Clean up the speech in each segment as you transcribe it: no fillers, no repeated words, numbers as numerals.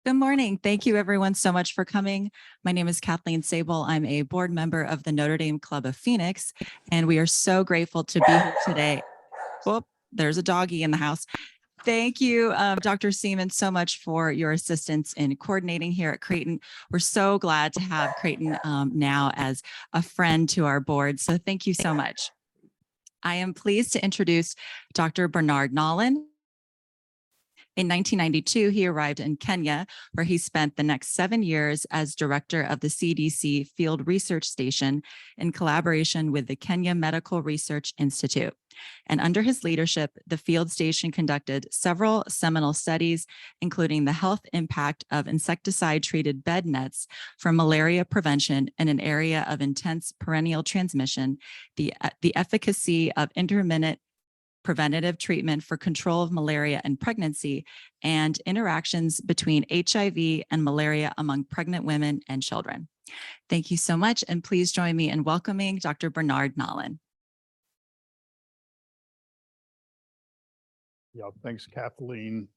Good morning. Thank you everyone so much for coming. My name is Kathleen Sable. I'm a board member of the Notre Dame Club of Phoenix, and we are so grateful to be here today. Whoop, there's a doggy in the house. Thank you, Dr. Seaman, so much for your assistance in coordinating here at Creighton. We're so glad to have Creighton now as a friend to our board, so thank you so much. I am pleased to introduce Dr. Bernard Nahlen. In 1992, he arrived in Kenya, where he spent the next 7 years as director of the CDC Field Research Station in collaboration with the Kenya Medical Research Institute. And under his leadership, the field station conducted several seminal studies, including the health impact of insecticide-treated bed nets for malaria prevention in an area of intense perennial transmission, the efficacy of intermittent preventative treatment for control of malaria and pregnancy, and interactions between HIV and malaria among pregnant women and children. Thank you so much, and please join me in welcoming Dr. Bernard Nahlen. Yeah, thanks, Kathleen,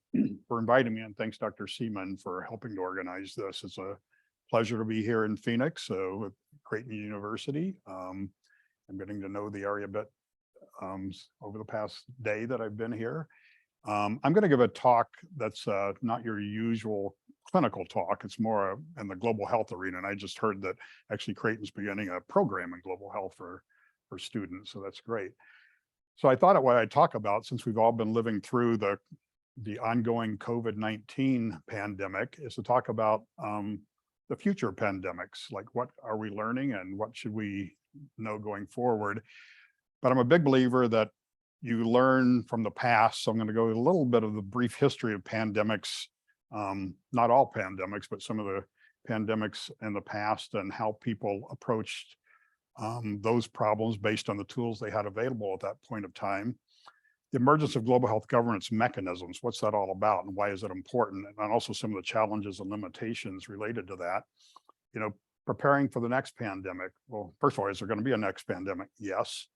for inviting me, and thanks, Dr. Seaman, for helping to organize this. It's a pleasure to be here in Phoenix, so at Creighton University. I'm getting to know the area a bit over the past day that I've been here. I'm going to give a talk that's not your usual clinical talk. It's more in the global health arena. And I just heard that actually Creighton's beginning a program in global health for students. So that's great. So I thought what I'd talk about, since we've all been living through the ongoing COVID-19 pandemic, is to talk about the future pandemics, like what are we learning and what should we know going forward. But I'm a big believer that you learn from the past. So I'm going to go a little bit of the brief history of pandemics, not all pandemics, but some of the pandemics in the past and how people approached those problems based on the tools they had available at that point of time. The emergence of global health governance mechanisms, what's that all about and why is it important? And also some of the challenges and limitations related to that. You know, preparing for the next pandemic. Well, first of all, is there going to be a next pandemic? Yes.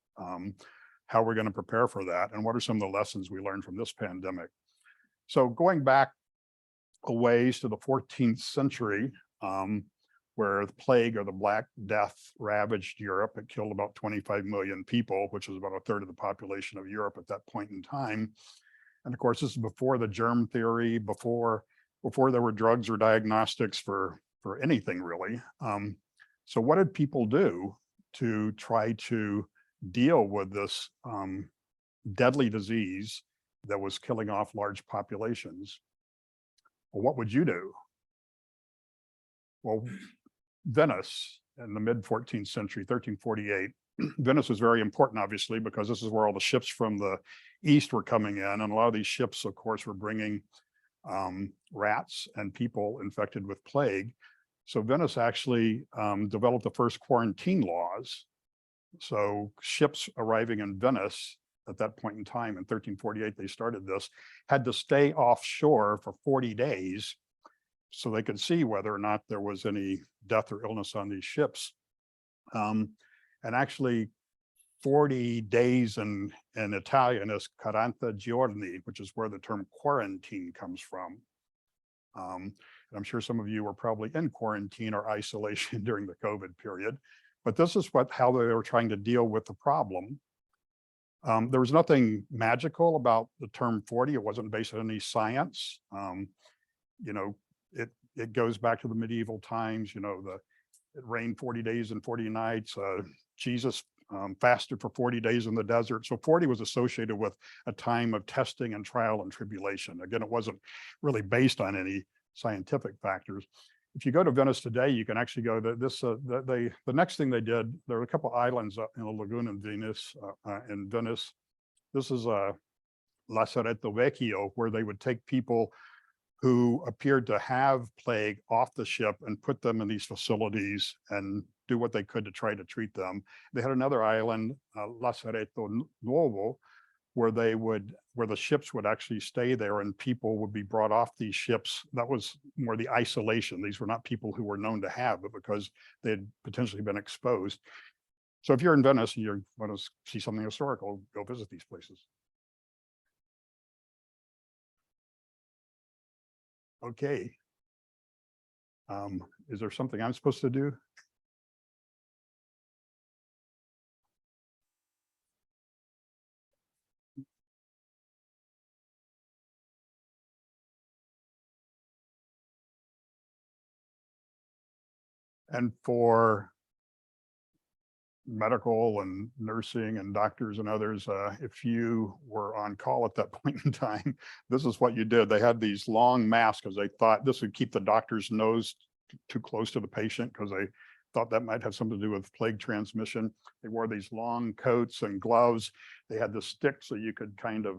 How we're going to prepare for that, and what are some of the lessons we learned from this pandemic. So going back a ways to the 14th century, where the plague or the Black Death ravaged Europe. It killed about 25 million people, which was about a third of the population of Europe at that point in time. And of course, this is before the germ theory, before there were drugs or diagnostics for anything really. So what did people do to try to deal with this deadly disease that was killing off large populations? Well, what would you do? Well, Venice in the mid 14th century, 1348, Venice was very important, obviously, because this is where all the ships from the east were coming in. And a lot of these ships, of course, were bringing rats and people infected with plague. So Venice actually developed the first quarantine laws. So ships arriving in Venice at that point in time, in 1348, they started this, had to stay offshore for 40 days so they could see whether or not there was any death or illness on these ships. And actually 40 days in Italian is 40 giorni, which is where the term quarantine comes from. And I'm sure some of you were probably in quarantine or isolation during the COVID period. But this is how they were trying to deal with the problem. There was nothing magical about the term 40. It wasn't based on any science. You know, it goes back to the medieval times. You know, it rained 40 days and 40 nights. Jesus fasted for 40 days in the desert. So 40 was associated with a time of testing and trial and tribulation. Again, it wasn't really based on any scientific factors. If you go to Venice today, you can actually go to this. The next thing they did, there are a couple islands in the lagoon in Venice. This is a Lazaretto Vecchio, where they would take people who appeared to have plague off the ship and put them in these facilities and do what they could to try to treat them. They had another island, Lazaretto Nuovo, where the ships would actually stay there and people would be brought off these ships. That was more the isolation. These were not people who were known to have, but because they had potentially been exposed. So if you're in Venice and you want to see something historical, go visit these places. Okay, Is there something I'm supposed to do? And for medical and nursing and doctors and others, if you were on call at that point in time, this is what you did. They had these long masks because they thought this would keep the doctor's nose too close to the patient, because they thought that might have something to do with plague transmission. They wore these long coats and gloves. They had the stick so you could kind of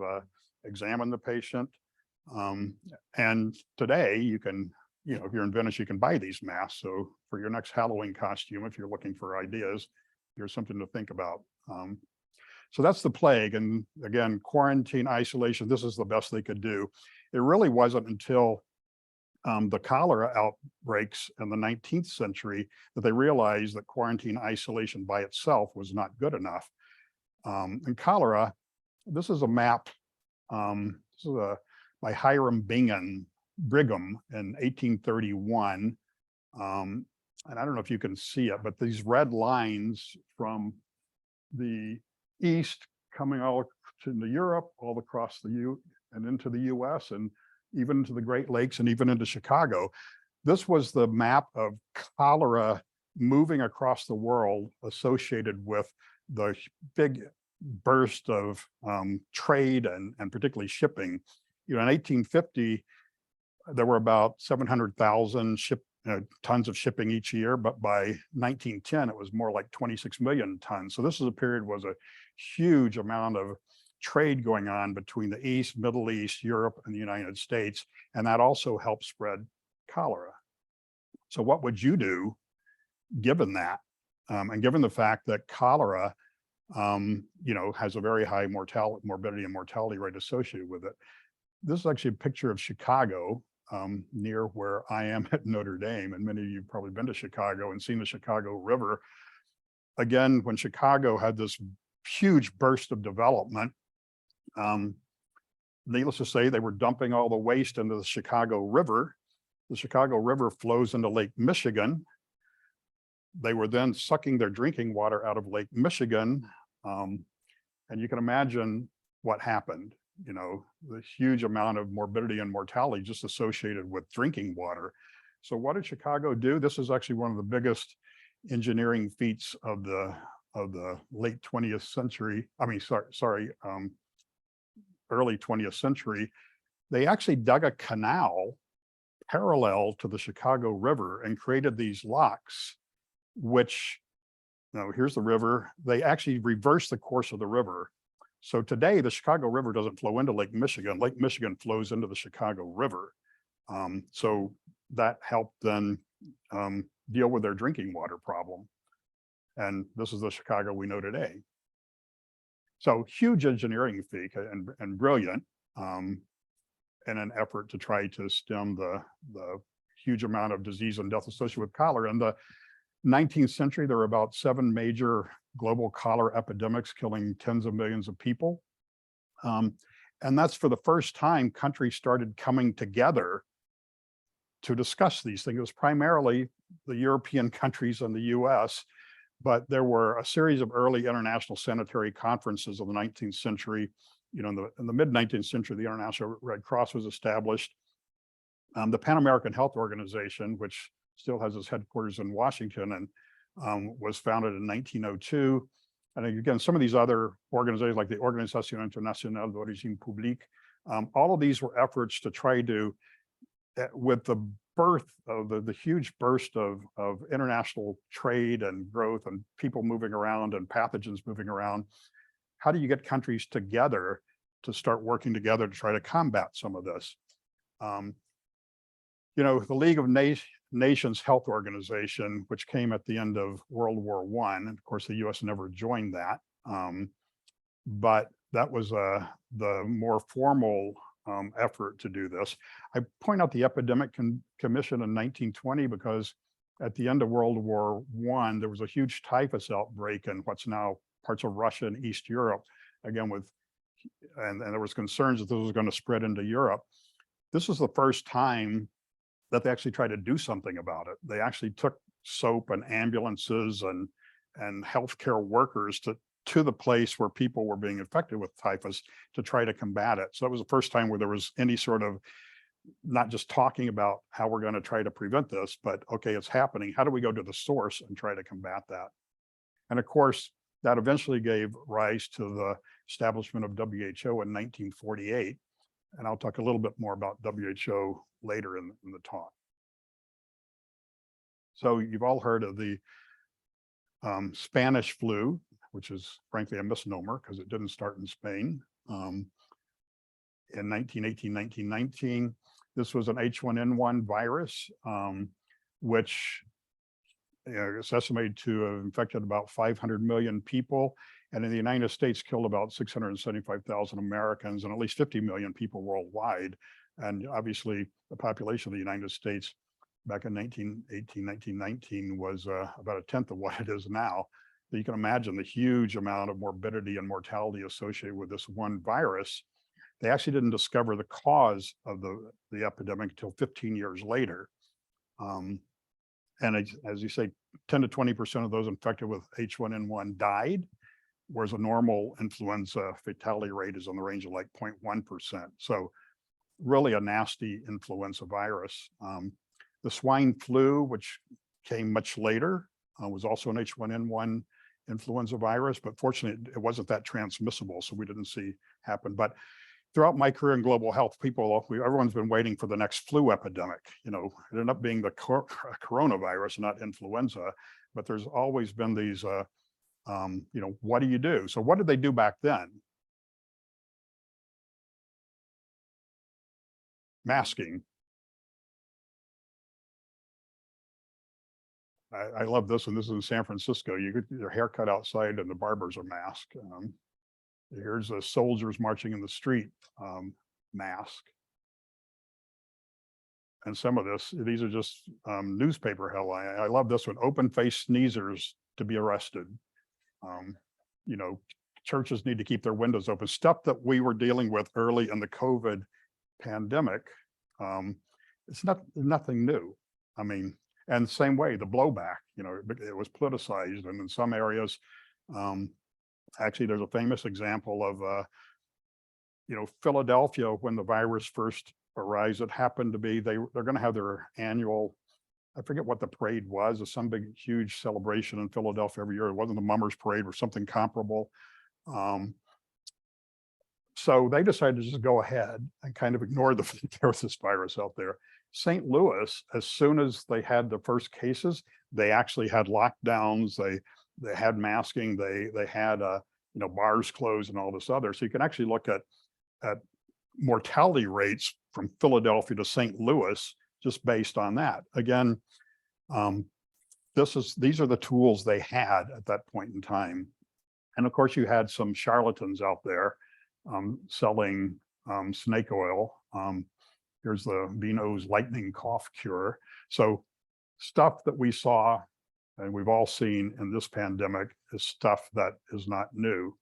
examine the patient. And today you can, if you're in Venice, you can buy these masks. So for your next Halloween costume, if you're looking for ideas, here's something to think about. So that's the plague. And again, quarantine, isolation, this is the best they could do. It really wasn't until the cholera outbreaks in the 19th century that they realized that quarantine isolation by itself was not good enough. And cholera, this is a map, this is by Hiram Brigham in 1831. And I don't know if you can see it, but these red lines from the east coming all into Europe, all across and into the US, and even into the Great Lakes and even into Chicago. This was the map of cholera moving across the world associated with the big burst of trade and particularly shipping. In 1850, there were about 700,000 tons of shipping each year, but by 1910, it was more like 26 million tons. So this is a period was a huge amount of trade going on between the East, Middle East, Europe, and the United States, and that also helped spread cholera. So what would you do given that, and given the fact that cholera, has a very high morbidity and mortality rate associated with it? This is actually a picture of Chicago, near where I am at Notre Dame, and many of you have probably been to Chicago and seen the Chicago River. Again, when Chicago had this huge burst of development, needless to say, they were dumping all the waste into the Chicago River. The Chicago River flows into Lake Michigan. They were then sucking their drinking water out of Lake Michigan. And you can imagine what happened. The huge amount of morbidity and mortality just associated with drinking water. So what did Chicago do? This is actually one of the biggest engineering feats of the late 20th century. Early 20th century. They actually dug a canal parallel to the Chicago River and created these locks, which, here's the river. They actually reversed the course of the river. So today, the Chicago River doesn't flow into Lake Michigan. Lake Michigan flows into the Chicago River. So that helped then deal with their drinking water problem. And this is the Chicago we know today. So huge engineering feat and brilliant in an effort to try to stem the huge amount of disease and death associated with cholera. In the 19th century, there were about 7 major global cholera epidemics killing tens of millions of people. And that's for the first time countries started coming together to discuss these things. It was primarily the European countries and the US, but there were a series of early international sanitary conferences of the 19th century. In the mid-19th century, the International Red Cross was established. The Pan American Health Organization, which still has its headquarters in Washington, and was founded in 1902. And again, some of these other organizations like the Organisation Internationale d'Origine Publique, all of these were efforts to try to, with the birth of the huge burst of international trade and growth and people moving around and pathogens moving around, how do you get countries together to start working together to try to combat some of this? The League of Nations Health Organization, which came at the end of World War I, and of course the US never joined that, but that was the more formal effort to do this. I point out the Epidemic Commission in 1920 because at the end of World War I, there was a huge typhus outbreak in what's now parts of Russia and East Europe, again and there was concerns that this was going to spread into Europe. This was the first time that they actually tried to do something about it. They actually took soap and ambulances and healthcare workers to the place where people were being infected with typhus to try to combat it. So that was the first time where there was any sort of not just talking about how we're going to try to prevent this, but okay, it's happening. How do we go to the source and try to combat that? And of course, that eventually gave rise to the establishment of WHO in 1948. And I'll talk a little bit more about WHO later in the talk. So you've all heard of the Spanish flu, which is frankly a misnomer because it didn't start in Spain. In 1918, 1919, this was an H1N1 virus, which is estimated to have infected about 500 million people, and in the United States killed about 675,000 Americans and at least 50 million people worldwide. And obviously the population of the United States back in 1918, 1919 was about a tenth of what it is now. So you can imagine the huge amount of morbidity and mortality associated with this one virus. They actually didn't discover the cause of the epidemic until 15 years later. And as you say, 10 to 20% of those infected with H1N1 died, whereas a normal influenza fatality rate is in the range of like 0.1%. So really a nasty influenza virus. The swine flu, which came much later, was also an H1N1 influenza virus, but fortunately it wasn't that transmissible, so we didn't see happen. But throughout my career in global health, everyone's been waiting for the next flu epidemic. It ended up being the coronavirus, not influenza, but there's always been these, what do you do? So what did they do back then? Masking. I love this one. This is in San Francisco. You get your hair cut outside and the barbers are masked. Here's the soldiers marching in the street, mask. And some of these are just newspaper headline. I love this one, open-faced sneezers to be arrested. Churches need to keep their windows open. Stuff that we were dealing with early in the COVID pandemic. It's nothing new. And same way, the blowback, it was politicized, and in some areas, actually, there's a famous example of, Philadelphia, when the virus first arise, it happened to be, they're going to have their annual, I forget what the parade was, or some big, huge celebration in Philadelphia every year. It wasn't the Mummers Parade or something comparable. So they decided to just go ahead and kind of ignore there was this virus out there. St. Louis, as soon as they had the first cases, they actually had lockdowns. They had masking. They had bars closed and all this other. So you can actually look at mortality rates from Philadelphia to St. Louis just based on that. Again, these are the tools they had at that point in time. And of course, you had some charlatans out there selling snake oil. Here's the Vino's lightning cough cure. So stuff that we saw and we've all seen in this pandemic is stuff that is not new.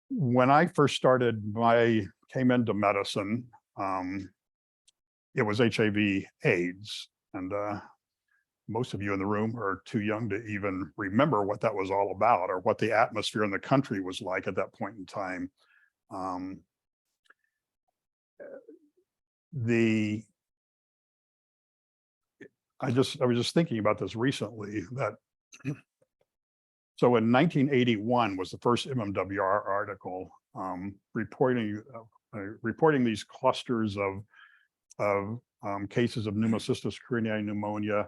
When I first came into medicine, it was HIV AIDS. And most of you in the room are too young to even remember what that was all about or what the atmosphere in the country was like at that point in time. I was just thinking about this recently, that so in 1981 was the first MMWR article reporting these clusters of cases of pneumocystis carinii pneumonia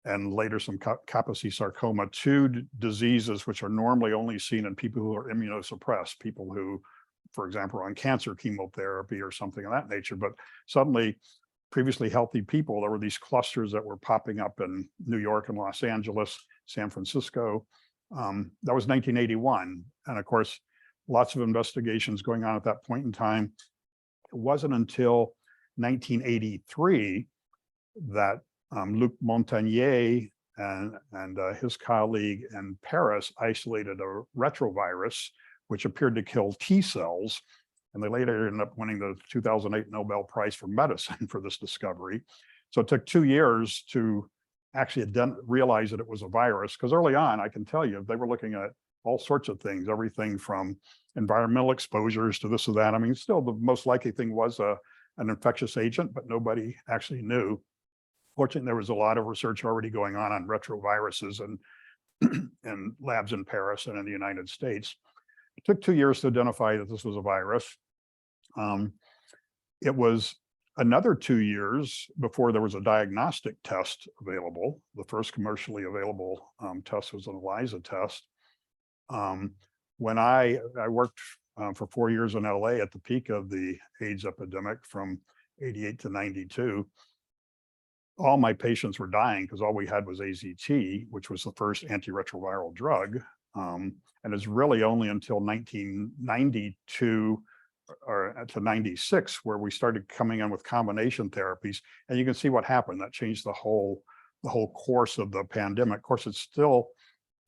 and later some Kaposi sarcoma, two diseases which are normally only seen in people who are immunosuppressed, people who, for example, are on cancer chemotherapy or something of that nature. But suddenly, previously healthy people, there were these clusters that were popping up in New York and Los Angeles, San Francisco. That was 1981. And of course, lots of investigations going on at that point in time. It wasn't until 1983 that Luc Montagnier and his colleague in Paris isolated a retrovirus, which appeared to kill T cells. And they later ended up winning the 2008 Nobel Prize for Medicine for this discovery. So it took 2 years to actually realize that it was a virus, because early on, I can tell you, they were looking at all sorts of things, everything from environmental exposures to this or that. I mean, still the most likely thing was an infectious agent, but nobody actually knew. Fortunately, there was a lot of research already going on retroviruses and labs in Paris and in the United States. It took 2 years to identify that this was a virus. It was another 2 years before there was a diagnostic test available. The first commercially available test was an ELISA test. When I worked for 4 years in LA at the peak of the AIDS epidemic from 88 to 92, all my patients were dying because all we had was AZT, which was the first antiretroviral drug. And it's really only until 1992 or to 96 where we started coming in with combination therapies. And you can see what happened. That changed the whole course of the pandemic. Of course, it still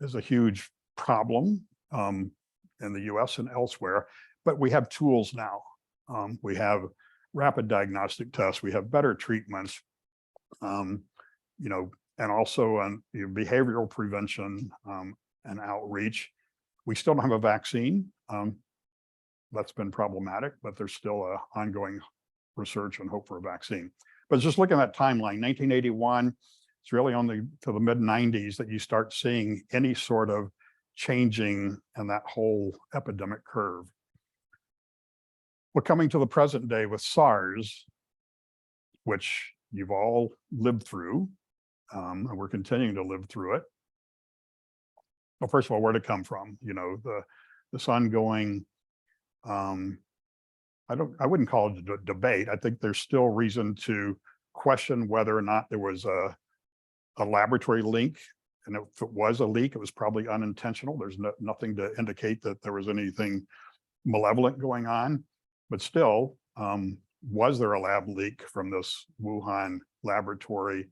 is a huge problem in the US and elsewhere, but we have tools now. We have rapid diagnostic tests, we have better treatments, and also behavioral prevention and outreach. We still don't have a vaccine. That's been problematic, but there's still an ongoing research and hope for a vaccine. But just looking at that timeline, 1981, it's really only to the mid 90s that you start seeing any sort of changing in that whole epidemic curve. We're coming to the present day with SARS, which you've all lived through, and we're continuing to live through it. Well, first of all, where'd it come from? This ongoing, I wouldn't call it a debate. I think there's still reason to question whether or not there was a laboratory link. And if it was a leak, it was probably unintentional. There's nothing to indicate that there was anything malevolent going on. But still, was there a lab leak from this Wuhan laboratory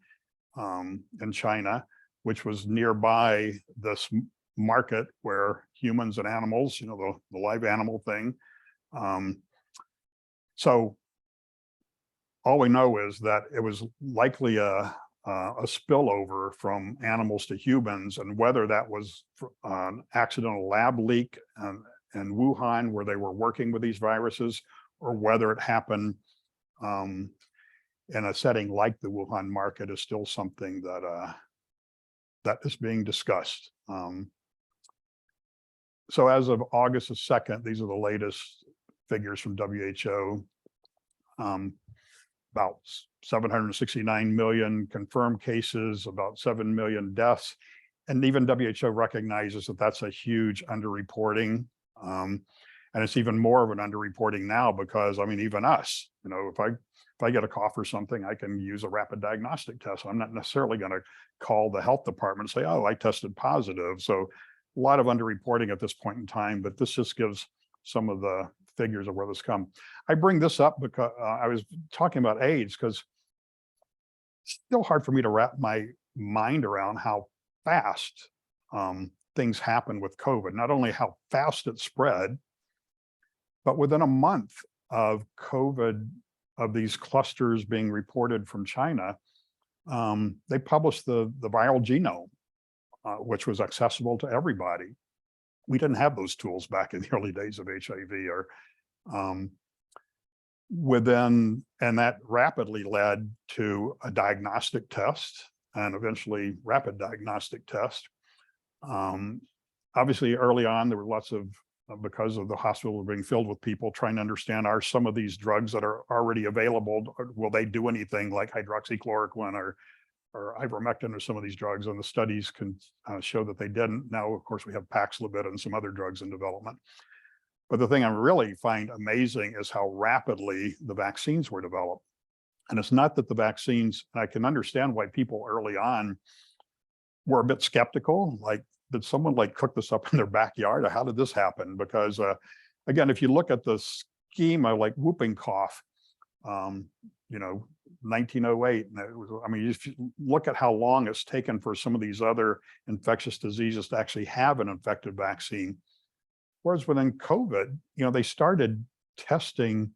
in China, which was nearby this market where humans and animals, the live animal thing. So all we know is that it was likely a spillover from animals to humans, and whether that was an accidental lab leak in Wuhan where they were working with these viruses, or whether it happened in a setting like the Wuhan market is still something that is being discussed. So as of August the 2nd, these are the latest figures from WHO. About 769 million confirmed cases, about 7 million deaths. And even WHO recognizes that that's a huge underreporting. And it's even more of an underreporting now because, even us, if I get a cough or something, I can use a rapid diagnostic test. I'm not necessarily going to call the health department and say, oh, I tested positive. So a lot of underreporting at this point in time, but this just gives some of the figures of where this come. I bring this up because I was talking about AIDS because it's still hard for me to wrap my mind around how fast things happen with COVID. Not only how fast it spread, but within a month of COVID, of these clusters being reported from China, they published the viral genome, which was accessible to everybody. We didn't have those tools back in the early days of HIV or and that rapidly led to a diagnostic test and eventually rapid diagnostic test. Obviously, early on, there were lots of, because of the hospital being filled with people trying to understand, are some of these drugs that are already available, will they do anything like hydroxychloroquine or ivermectin or some of these drugs? And the studies can show that they didn't. Now, of course, we have Paxlovid and some other drugs in development. But the thing I really find amazing is how rapidly the vaccines were developed. And it's not that the vaccines, and I can understand why people early on were a bit skeptical, like, did someone cook this up in their backyard? Or how did this happen? Because again, if you look at the schema, like whooping cough, 1908, and it was, if you look at how long it's taken for some of these other infectious diseases to actually have an effective vaccine. Whereas within COVID, they started testing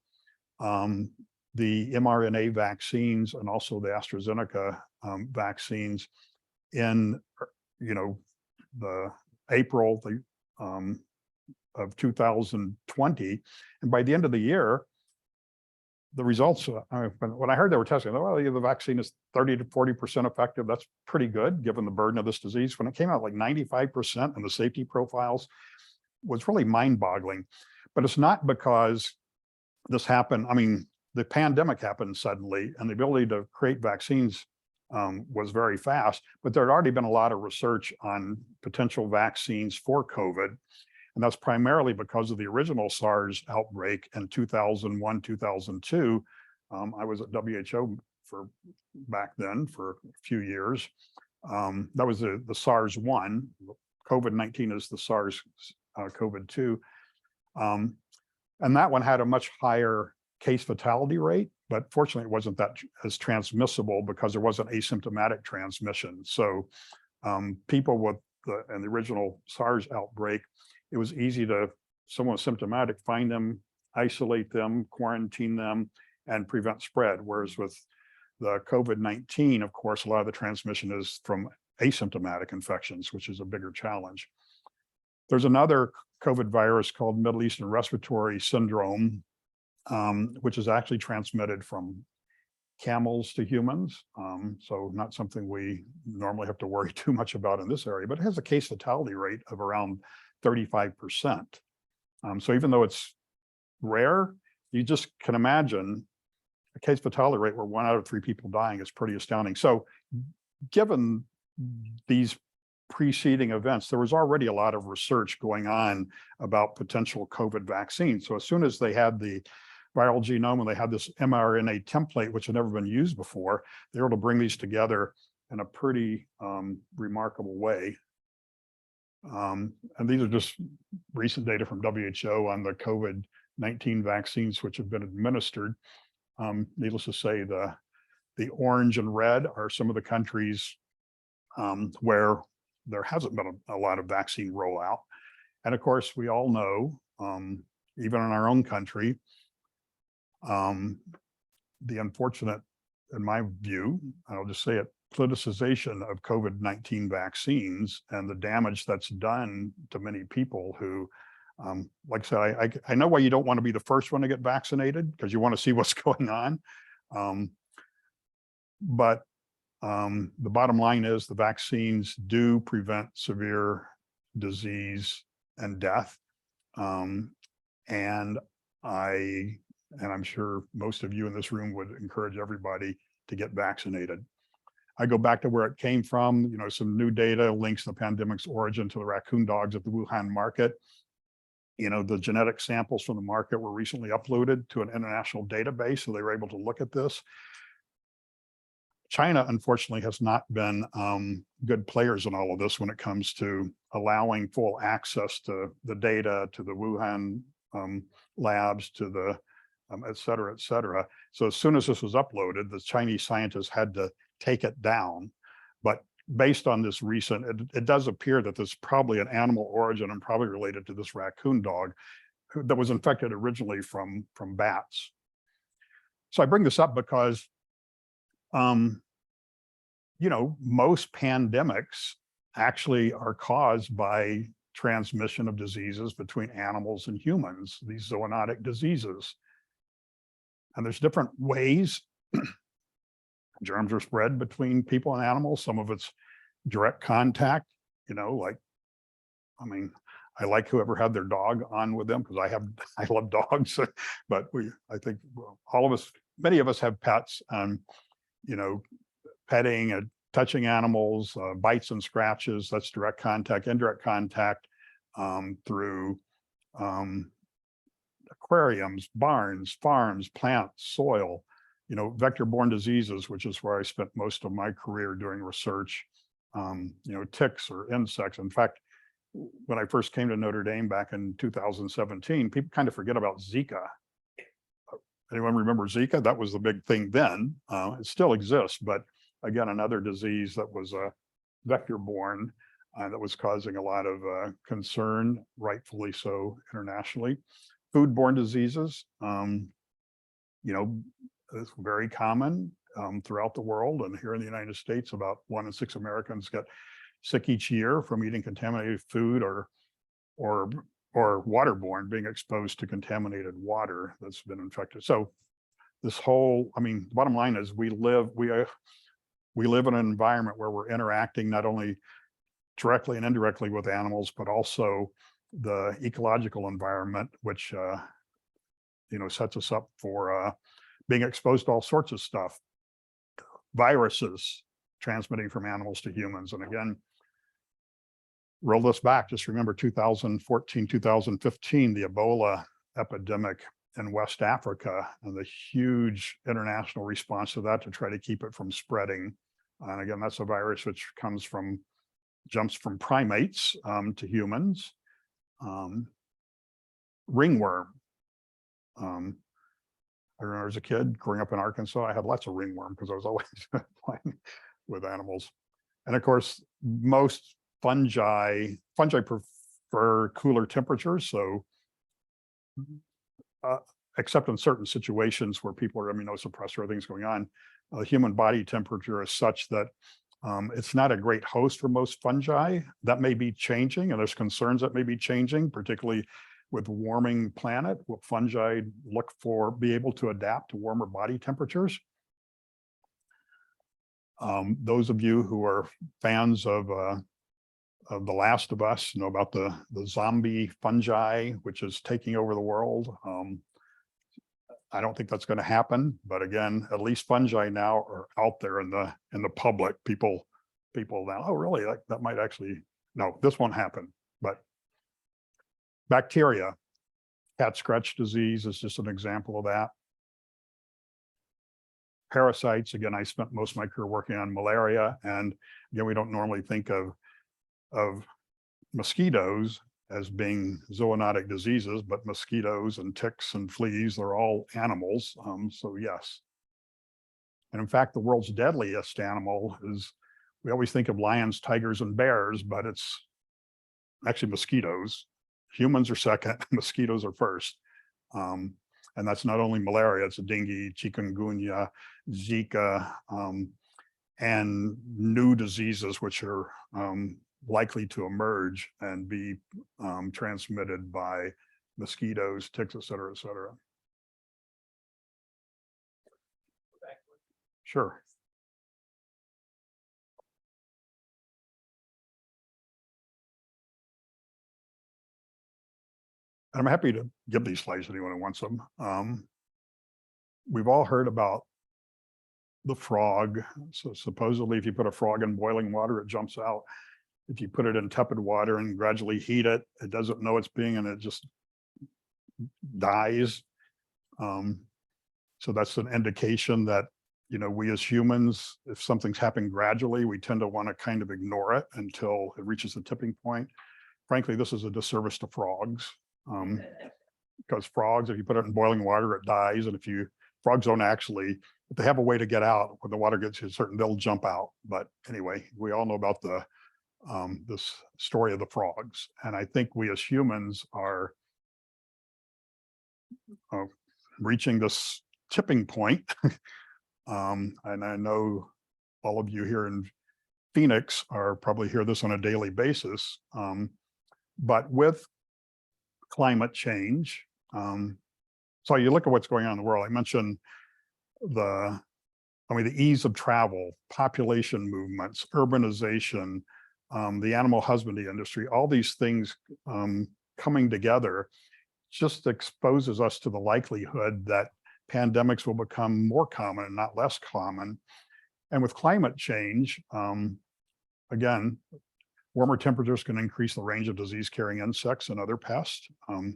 the mRNA vaccines and also the AstraZeneca vaccines in, the April of 2020. And by the end of the year, the results, when I heard they were testing, well, the vaccine is 30 to 40% effective. That's pretty good given the burden of this disease. When it came out like 95% and the safety profiles was really mind-boggling. But it's not because this happened. I mean, the pandemic happened suddenly and the ability to create vaccines was very fast, but there had already been a lot of research on potential vaccines for COVID. And that's primarily because of the original SARS outbreak in 2001, 2002. I was at WHO for back then for a few years. That was the SARS-1. COVID-19 is the SARS COVID-2. And that one had a much higher case fatality rate, but fortunately it wasn't that as transmissible because there wasn't asymptomatic transmission. So people with the original SARS outbreak, it was easy to, someone symptomatic, find them, isolate them, quarantine them, and prevent spread. Whereas with the COVID-19, of course, a lot of the transmission is from asymptomatic infections, which is a bigger challenge. There's another COVID virus called Middle Eastern Respiratory Syndrome, which is actually transmitted from camels to humans. So not something we normally have to worry too much about in this area, but it has a case fatality rate of around 35%. So even though it's rare, you just can imagine a case fatality rate where 1 out of 3 people dying is pretty astounding. So given these preceding events, there was already a lot of research going on about potential COVID vaccines. So as soon as they had the viral genome and they had this mRNA template, which had never been used before, they were able to bring these together in a pretty remarkable way. And these are just recent data from WHO on the COVID-19 vaccines which have been administered. Needless to say, the orange and red are some of the countries where there hasn't been a lot of vaccine rollout. And of course, we all know, even in our own country, the unfortunate, in my view, I'll just say it, politicization of COVID-19 vaccines and the damage that's done to many people who, like I said, I know why you don't want to be the first one to get vaccinated because you want to see what's going on. But the bottom line is the vaccines do prevent severe disease and death. And I'm sure most of you in this room would encourage everybody to get vaccinated. I go back to where it came from, some new data links the pandemic's origin to the raccoon dogs at the Wuhan market. The genetic samples from the market were recently uploaded to an international database, so they were able to look at this. China, unfortunately, has not been good players in all of this when it comes to allowing full access to the data, to the Wuhan labs, to the et cetera, et cetera. So as soon as this was uploaded, the Chinese scientists had to take it down. But based on this recent, it does appear that there's probably an animal origin and probably related to this raccoon dog that was infected originally from bats. So I bring this up because, most pandemics actually are caused by transmission of diseases between animals and humans, these zoonotic diseases. And there's different ways germs are spread between people and animals. Some of it's direct contact, I like whoever had their dog on with them because I love dogs, but I think many of us have pets, petting and touching animals, bites and scratches, that's direct contact. Indirect contact through aquariums, barns, farms, plants, soil, vector-borne diseases, which is where I spent most of my career doing research, ticks or insects. In fact, when I first came to Notre Dame back in 2017, people kind of forget about Zika. Anyone remember Zika? That was the big thing then. It still exists, but again, another disease that was vector-borne that was causing a lot of concern, rightfully so, internationally. Foodborne diseases, it's very common throughout the world, and here in the United States, about 1 in 6 Americans get sick each year from eating contaminated food or waterborne, being exposed to contaminated water that's been infected. So this whole, the bottom line is we live in an environment where we're interacting not only directly and indirectly with animals, but also the ecological environment, which sets us up for being exposed to all sorts of stuff, viruses transmitting from animals to humans. And again, roll this back, just remember 2014, 2015, the Ebola epidemic in West Africa, and the huge international response to that to try to keep it from spreading. And again, that's a virus which jumps from primates to humans. Ringworm. I remember as a kid growing up in Arkansas, I had lots of ringworm because I was always playing with animals. And of course, most fungi prefer cooler temperatures. So except in certain situations where people are immunosuppressed or things going on, the human body temperature is such that it's not a great host for most fungi. That may be changing, and there's concerns that may be changing, particularly with warming planet. Will fungi be able to adapt to warmer body temperatures? Those of you who are fans of The Last of Us know about the zombie fungi, which is taking over the world. I don't think that's going to happen, but again, at least fungi now are out there in the public. People now, oh really? That might actually, no, this won't happen. But bacteria, cat scratch disease is just an example of that. Parasites, again, I spent most of my career working on malaria, and again, we don't normally think of mosquitoes as being zoonotic diseases, but mosquitoes and ticks and fleas, they're all animals. So yes. And in fact, the world's deadliest animal we always think of lions, tigers, and bears, but it's actually mosquitoes. Humans are second, mosquitoes are first. And that's not only malaria, it's dengue, chikungunya, Zika, and new diseases which are likely to emerge and be transmitted by mosquitoes, ticks, et cetera, et cetera. Sure. I'm happy to give these slides to anyone who wants them. We've all heard about the frog. So supposedly if you put a frog in boiling water, it jumps out. If you put it in tepid water and gradually heat it, it doesn't know it's being, and it just dies. So that's an indication that, we as humans, if something's happening gradually, we tend to want to kind of ignore it until it reaches the tipping point. Frankly, this is a disservice to frogs. Because frogs, if you put it in boiling water, it dies. And frogs don't actually, if they have a way to get out, when the water gets to a certain, they'll jump out. But anyway, we all know about this story of the frogs. And I think we as humans are reaching this tipping point. And I know all of you here in Phoenix probably hear this on a daily basis. But with climate change, so you look at what's going on in the world. I mentioned the ease of travel, population movements, urbanization, the animal husbandry industry, all these things coming together just exposes us to the likelihood that pandemics will become more common and not less common. And with climate change, again, warmer temperatures can increase the range of disease-carrying insects and other pests.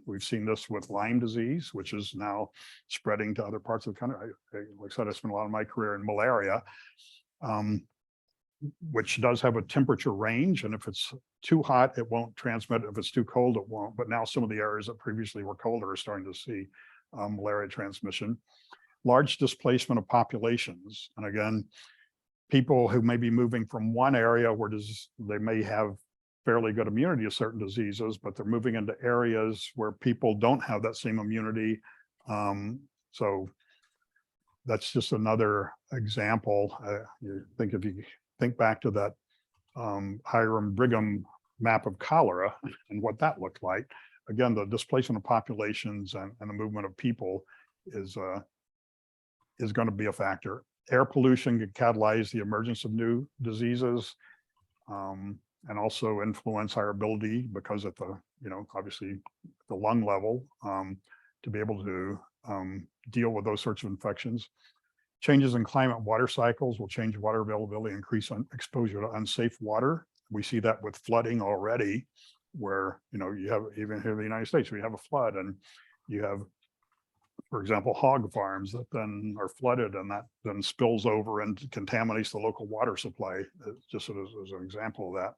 We've seen this with Lyme disease, which is now spreading to other parts of the country. Like I said, I spent a lot of my career in malaria, which does have a temperature range. And if it's too hot, it won't transmit. If it's too cold, it won't. But now some of the areas that previously were colder are starting to see malaria transmission. Large displacement of populations. And again, people who may be moving from one area where they may have fairly good immunity to certain diseases, but they're moving into areas where people don't have that same immunity. So that's just another example. If you think back to that Hiram Brigham map of cholera and what that looked like, again, the displacement of populations and the movement of people is going to be a factor. Air pollution can catalyze the emergence of new diseases, and also influence our ability, because at the, obviously the lung level, to be able to deal with those sorts of infections. Changes in climate water cycles will change water availability, increase exposure to unsafe water. We see that with flooding already, where, you have, even here in the United States, we have a flood, and you have, for example, hog farms that then are flooded, and that then spills over and contaminates the local water supply, just as an example of that.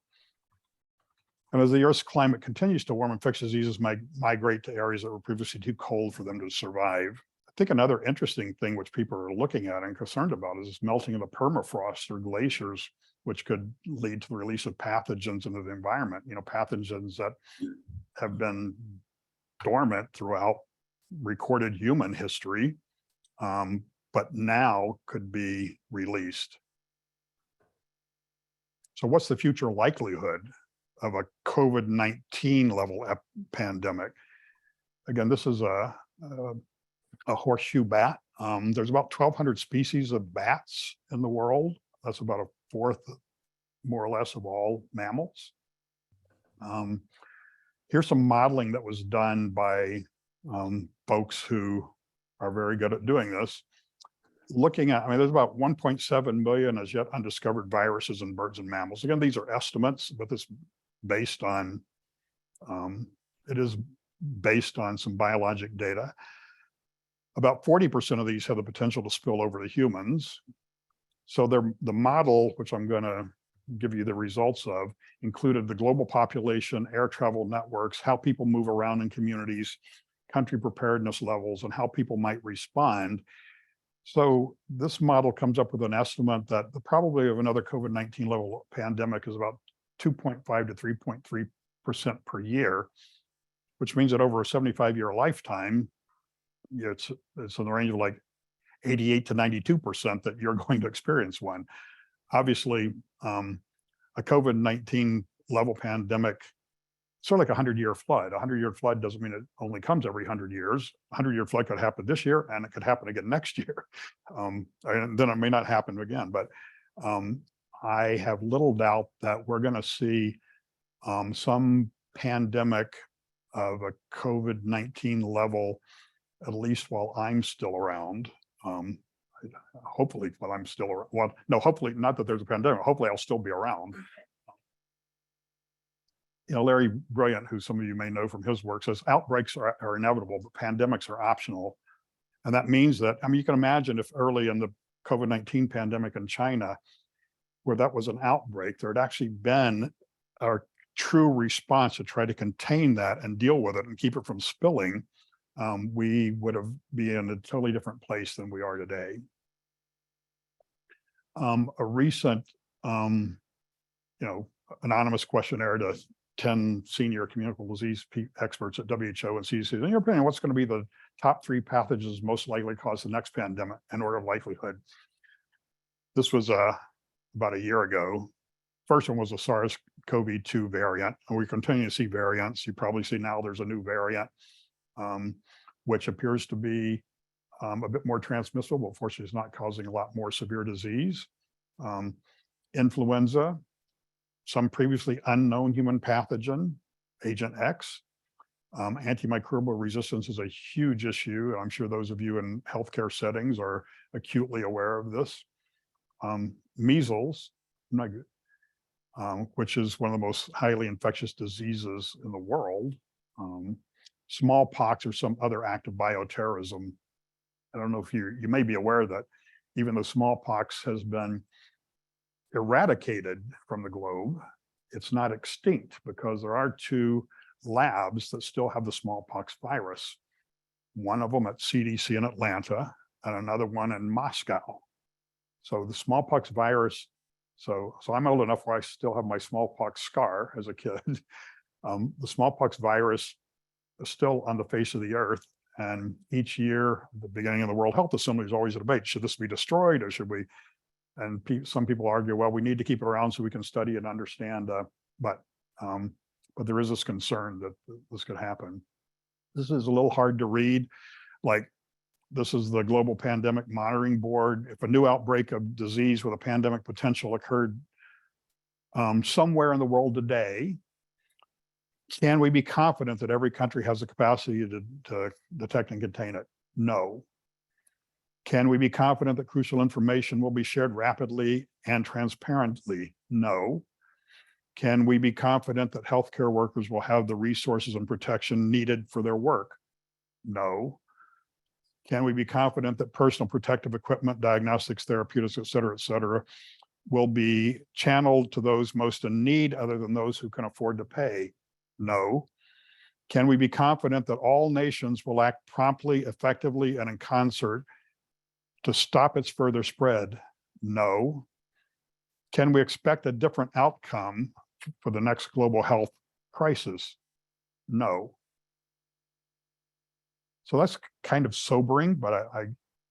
And as the Earth's climate continues to warm, infectious diseases might migrate to areas that were previously too cold for them to survive. I think another interesting thing which people are looking at and concerned about is this melting of the permafrost or glaciers, which could lead to the release of pathogens into the environment, pathogens that have been dormant throughout recorded human history, but now could be released. So what's the future likelihood of a COVID-19 level pandemic? Again, this is a horseshoe bat. There's about 1,200 species of bats in the world. That's about a fourth, more or less, of all mammals. Here's some modeling that was done by folks who are very good at doing this. Looking at, there's about 1.7 million as yet undiscovered viruses in birds and mammals. Again, these are estimates, but this based on, it is based on some biologic data. About 40% of these have the potential to spill over to humans. So the model, which I'm going to give you the results of, included the global population, air travel networks, how people move around in communities, country preparedness levels, and how people might respond. So this model comes up with an estimate that the probability of another COVID-19 level pandemic is about 2.5 to 3.3% per year, which means that over a 75-year lifetime, it's in the range of like 88 to 92% that you're going to experience one. Obviously, a COVID-19 level pandemic, sort of like a 100-year flood. A 100-year flood doesn't mean it only comes every 100 years. A 100-year flood could happen this year, and it could happen again next year. And then it may not happen again. But I have little doubt that we're going to see some pandemic of a COVID-19 level, at least while I'm still around. Hopefully while I'm still around. Well, no, hopefully not that there's a pandemic. Hopefully I'll still be around. Larry Brilliant, who some of you may know from his work, says outbreaks are inevitable, but pandemics are optional. And that means that, you can imagine if early in the COVID-19 pandemic in China, where that was an outbreak, there had actually been a true response to try to contain that and deal with it and keep it from spilling, we would have been in a totally different place than we are today. A recent, anonymous questionnaire to 10 senior communicable disease experts at WHO and CDC. In your opinion, what's going to be the top 3 pathogens most likely to cause the next pandemic in order of likelihood? This was about a year ago. First one was the SARS-CoV-2 variant, and we continue to see variants. You probably see now there's a new variant, which appears to be a bit more transmissible, but fortunately is not causing a lot more severe disease. Influenza, some previously unknown human pathogen, Agent X. Antimicrobial resistance is a huge issue. I'm sure those of you in healthcare settings are acutely aware of this. Measles, which is one of the most highly infectious diseases in the world. Smallpox or some other act of bioterrorism. I don't know if you may be aware that even though smallpox has been eradicated from the globe, it's not extinct, because there are 2 labs that still have the smallpox virus. One of them at CDC in Atlanta and another one in Moscow. So the smallpox virus So I'm old enough where I still have my smallpox scar as a kid. The smallpox virus is still on the face of the earth. And each year, the beginning of the World Health Assembly is always a debate. Should this be destroyed or should we? And some people argue, well, we need to keep it around so we can study and understand. But there is this concern that this could happen. This is a little hard to read. Like, this is the Global Pandemic Monitoring Board. If a new outbreak of disease with a pandemic potential occurred somewhere in the world today, can we be confident that every country has the capacity to detect and contain it? No. Can we be confident that crucial information will be shared rapidly and transparently? No. Can we be confident that healthcare workers will have the resources and protection needed for their work? No. Can we be confident that personal protective equipment, diagnostics, therapeutics, et cetera, will be channeled to those most in need other than those who can afford to pay? No. Can we be confident that all nations will act promptly, effectively, and in concert to stop its further spread? No. Can we expect a different outcome for the next global health crisis? No. So that's kind of sobering, but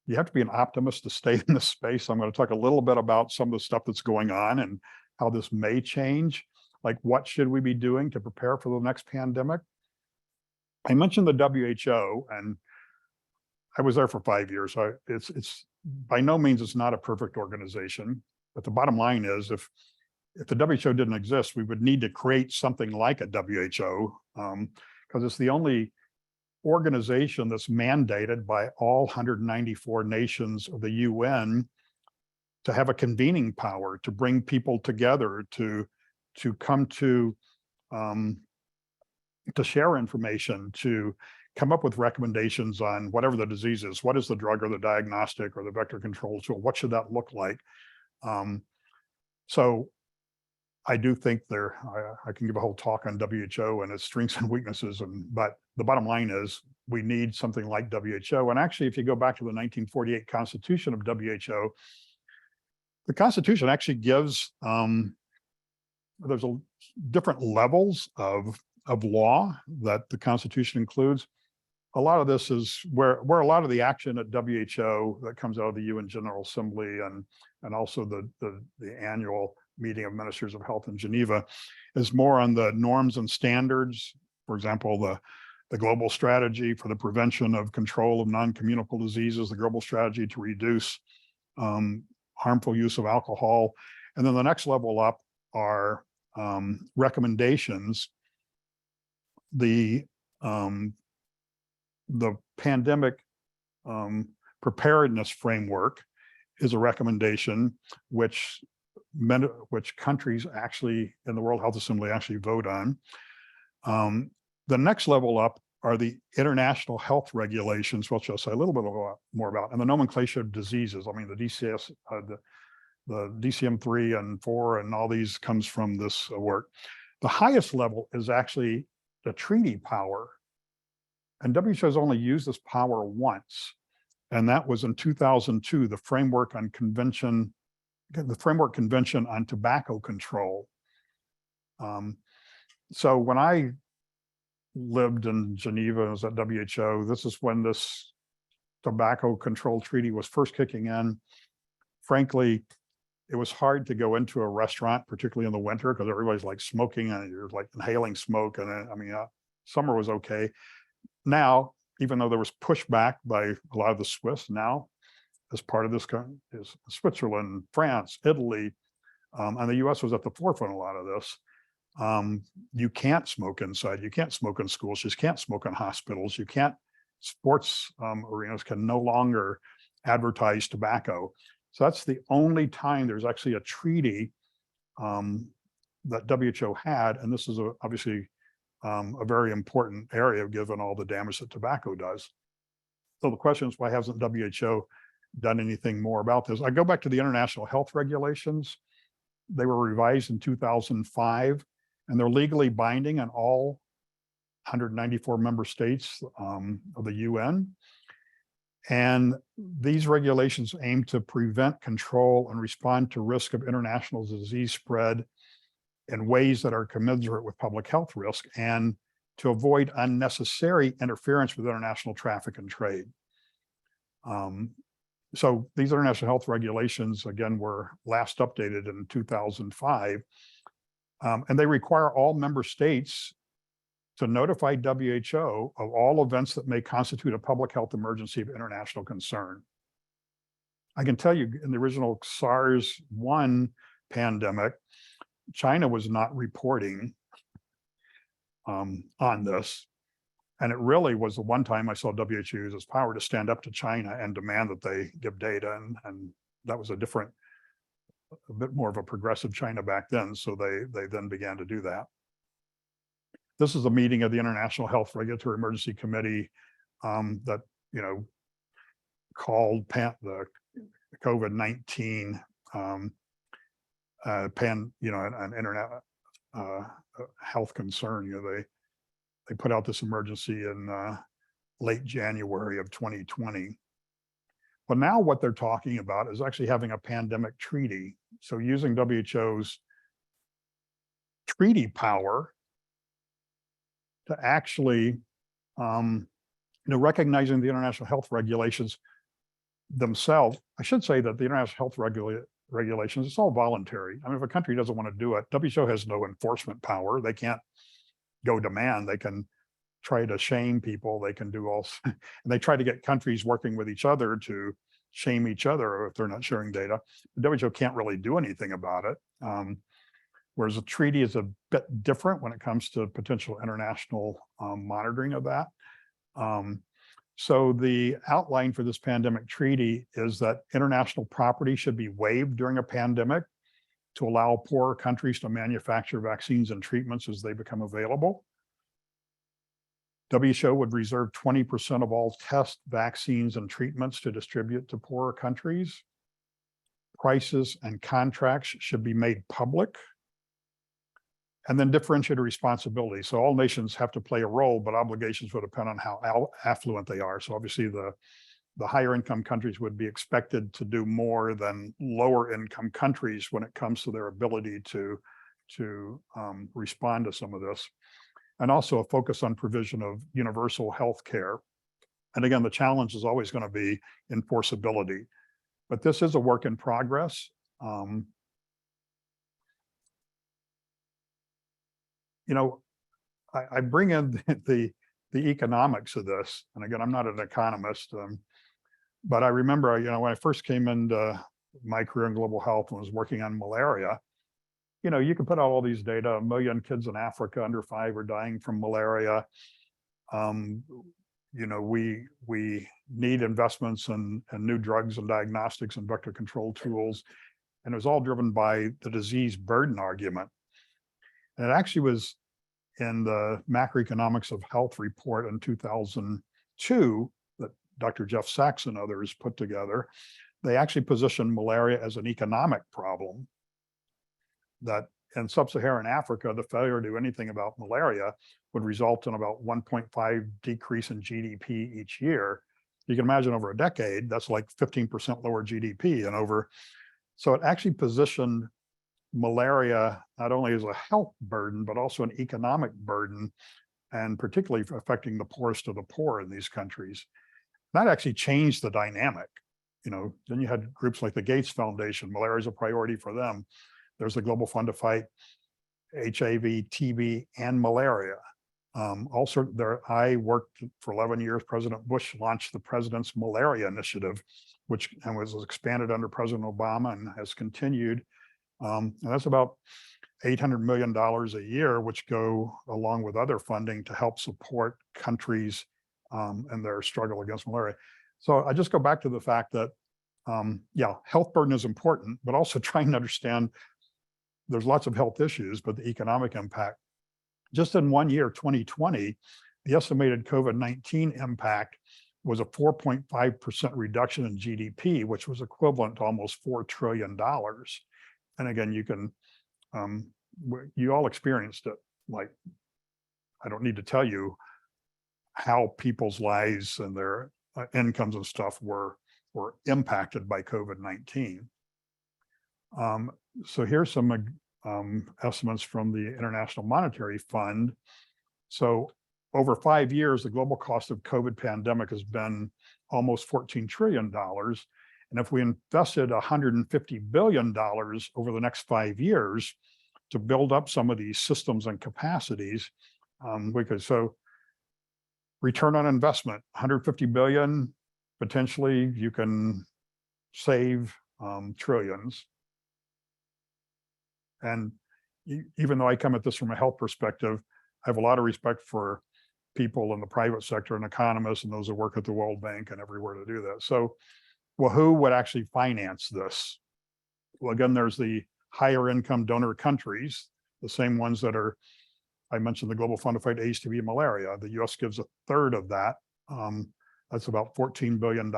you have to be an optimist to stay in this space. I'm going to talk a little bit about some of the stuff that's going on and how this may change. Like, what should we be doing to prepare for the next pandemic? I mentioned the WHO, and I was there for 5 years. So it's by no means, it's not a perfect organization, but the bottom line is if the WHO didn't exist, we would need to create something like a WHO, because it's the only organization that's mandated by all 194 nations of the UN to have a convening power, to bring people together, to come to share information, to come up with recommendations on whatever the disease is. What is the drug or the diagnostic or the vector control tool? What should that look like? So I do think I can give a whole talk on WHO and its strengths and weaknesses, but the bottom line is we need something like WHO. And actually, if you go back to the 1948 Constitution of WHO, the Constitution actually gives, there's different levels of law that the Constitution includes. A lot of this is where a lot of the action at WHO that comes out of the UN General Assembly and also the annual meeting of ministers of health in Geneva is more on the norms and standards. For example, the global strategy for the prevention of control of non-communicable diseases, the global strategy to reduce harmful use of alcohol. And then the next level up are recommendations. The pandemic preparedness framework is a recommendation which countries actually in the World Health Assembly actually vote on. The next level up are the international health regulations, which I'll say a little bit more about, and the nomenclature of diseases. I mean, the DCS, the DCM3 and 4 and all these comes from this work. The highest level is actually the treaty power. And WHO has only used this power once, and that was in 2002, the Framework Convention on Tobacco Control. So when I lived in Geneva and was at WHO, this is when this tobacco control treaty was first kicking in. Frankly, it was hard to go into a restaurant, particularly in the winter, because everybody's like smoking and you're like inhaling smoke. And I mean, summer was okay. Now, even though there was pushback by a lot of the Swiss, now as part of this is Switzerland, France, Italy, and the US was at the forefront of a lot of this. You can't smoke inside, you can't smoke in schools, you can't smoke in hospitals, you can't, sports arenas can no longer advertise tobacco. So that's the only time there's actually a treaty that WHO had, and this is obviously a very important area given all the damage that tobacco does. So the question is, why hasn't WHO done anything more about this? I go back to the international health regulations. They were revised in 2005, and they're legally binding on all 194 member states of the UN. And these regulations aim to prevent, control, and respond to risk of international disease spread in ways that are commensurate with public health risk and to avoid unnecessary interference with international traffic and trade. So these international health regulations, again, were last updated in 2005, and they require all member states to notify WHO of all events that may constitute a public health emergency of international concern. I can tell you in the original SARS-1 pandemic, China was not reporting on this. And it really was the one time I saw WHO use its power to stand up to China and demand that they give data. And that was a bit more of a progressive China back then. So they then began to do that. This is a meeting of the International Health Regulatory Emergency Committee that, called the COVID-19 an internet health concern. They put out this emergency in late January of 2020. But now what they're talking about is actually having a pandemic treaty. So using WHO's treaty power to actually, recognizing the international health regulations themselves. I should say that the international health regulations, it's all voluntary. I mean, if a country doesn't want to do it, WHO has no enforcement power. They can't go demand. They can try to shame people. They can do all, and they try to get countries working with each other to shame each other if they're not sharing data. The WHO can't really do anything about it. Whereas a treaty is a bit different when it comes to potential international monitoring of that. So the outline for this pandemic treaty is that international property should be waived during a pandemic to allow poorer countries to manufacture vaccines and treatments as they become available. WHO would reserve 20% of all test vaccines and treatments to distribute to poorer countries. Prices and contracts should be made public. And then differentiated responsibility. So all nations have to play a role, but obligations will depend on how affluent they are. So obviously the higher income countries would be expected to do more than lower income countries when it comes to their ability to respond to some of this. And also a focus on provision of universal health care. And again, the challenge is always going to be enforceability. But this is a work in progress. I bring in the economics of this. And again, I'm not an economist, but I remember, when I first came into my career in global health and was working on malaria, you can put out all these data. 1 million kids in Africa under 5 are dying from malaria. We need investments in new drugs and diagnostics and vector control tools. And it was all driven by the disease burden argument. And it actually was in the Macroeconomics of Health report in 2002 that Dr. Jeff Sachs and others put together. They actually positioned malaria as an economic problem, that in sub-Saharan Africa, the failure to do anything about malaria would result in about 1.5 decrease in GDP each year. You can imagine over a decade, that's like 15% lower GDP so it actually positioned malaria not only as a health burden, but also an economic burden, and particularly affecting the poorest of the poor in these countries. That actually changed the dynamic. Then you had groups like the Gates Foundation. Malaria is a priority for them. There's the Global Fund to fight HIV, TB, and malaria. I worked for 11 years. President Bush launched the President's Malaria Initiative, which was expanded under President Obama and has continued. And that's about $800 million a year, which go along with other funding to help support countries in their struggle against malaria. So I just go back to the fact that, health burden is important, but also trying to understand there's lots of health issues, but the economic impact. Just in 1 year, 2020, the estimated COVID-19 impact was a 4.5% reduction in GDP, which was equivalent to almost $4 trillion. And again, you all experienced it. I don't need to tell you how people's lives and their incomes and stuff were impacted by COVID-19. So here's some estimates from the International Monetary Fund. So over 5 years, the global cost of COVID pandemic has been almost $14 trillion. And if we invested $150 billion over the next 5 years to build up some of these systems and capacities, we could, so return on investment, 150 billion, potentially you can save trillions. And even though I come at this from a health perspective, I have a lot of respect for people in the private sector and economists and those that work at the World Bank and everywhere to do that. So, well, who would actually finance this? Well, again, there's the higher income donor countries, the same ones that are, I mentioned the Global Fund to Fight AIDS, TB, and Malaria. The US gives a third of that. That's about $14 billion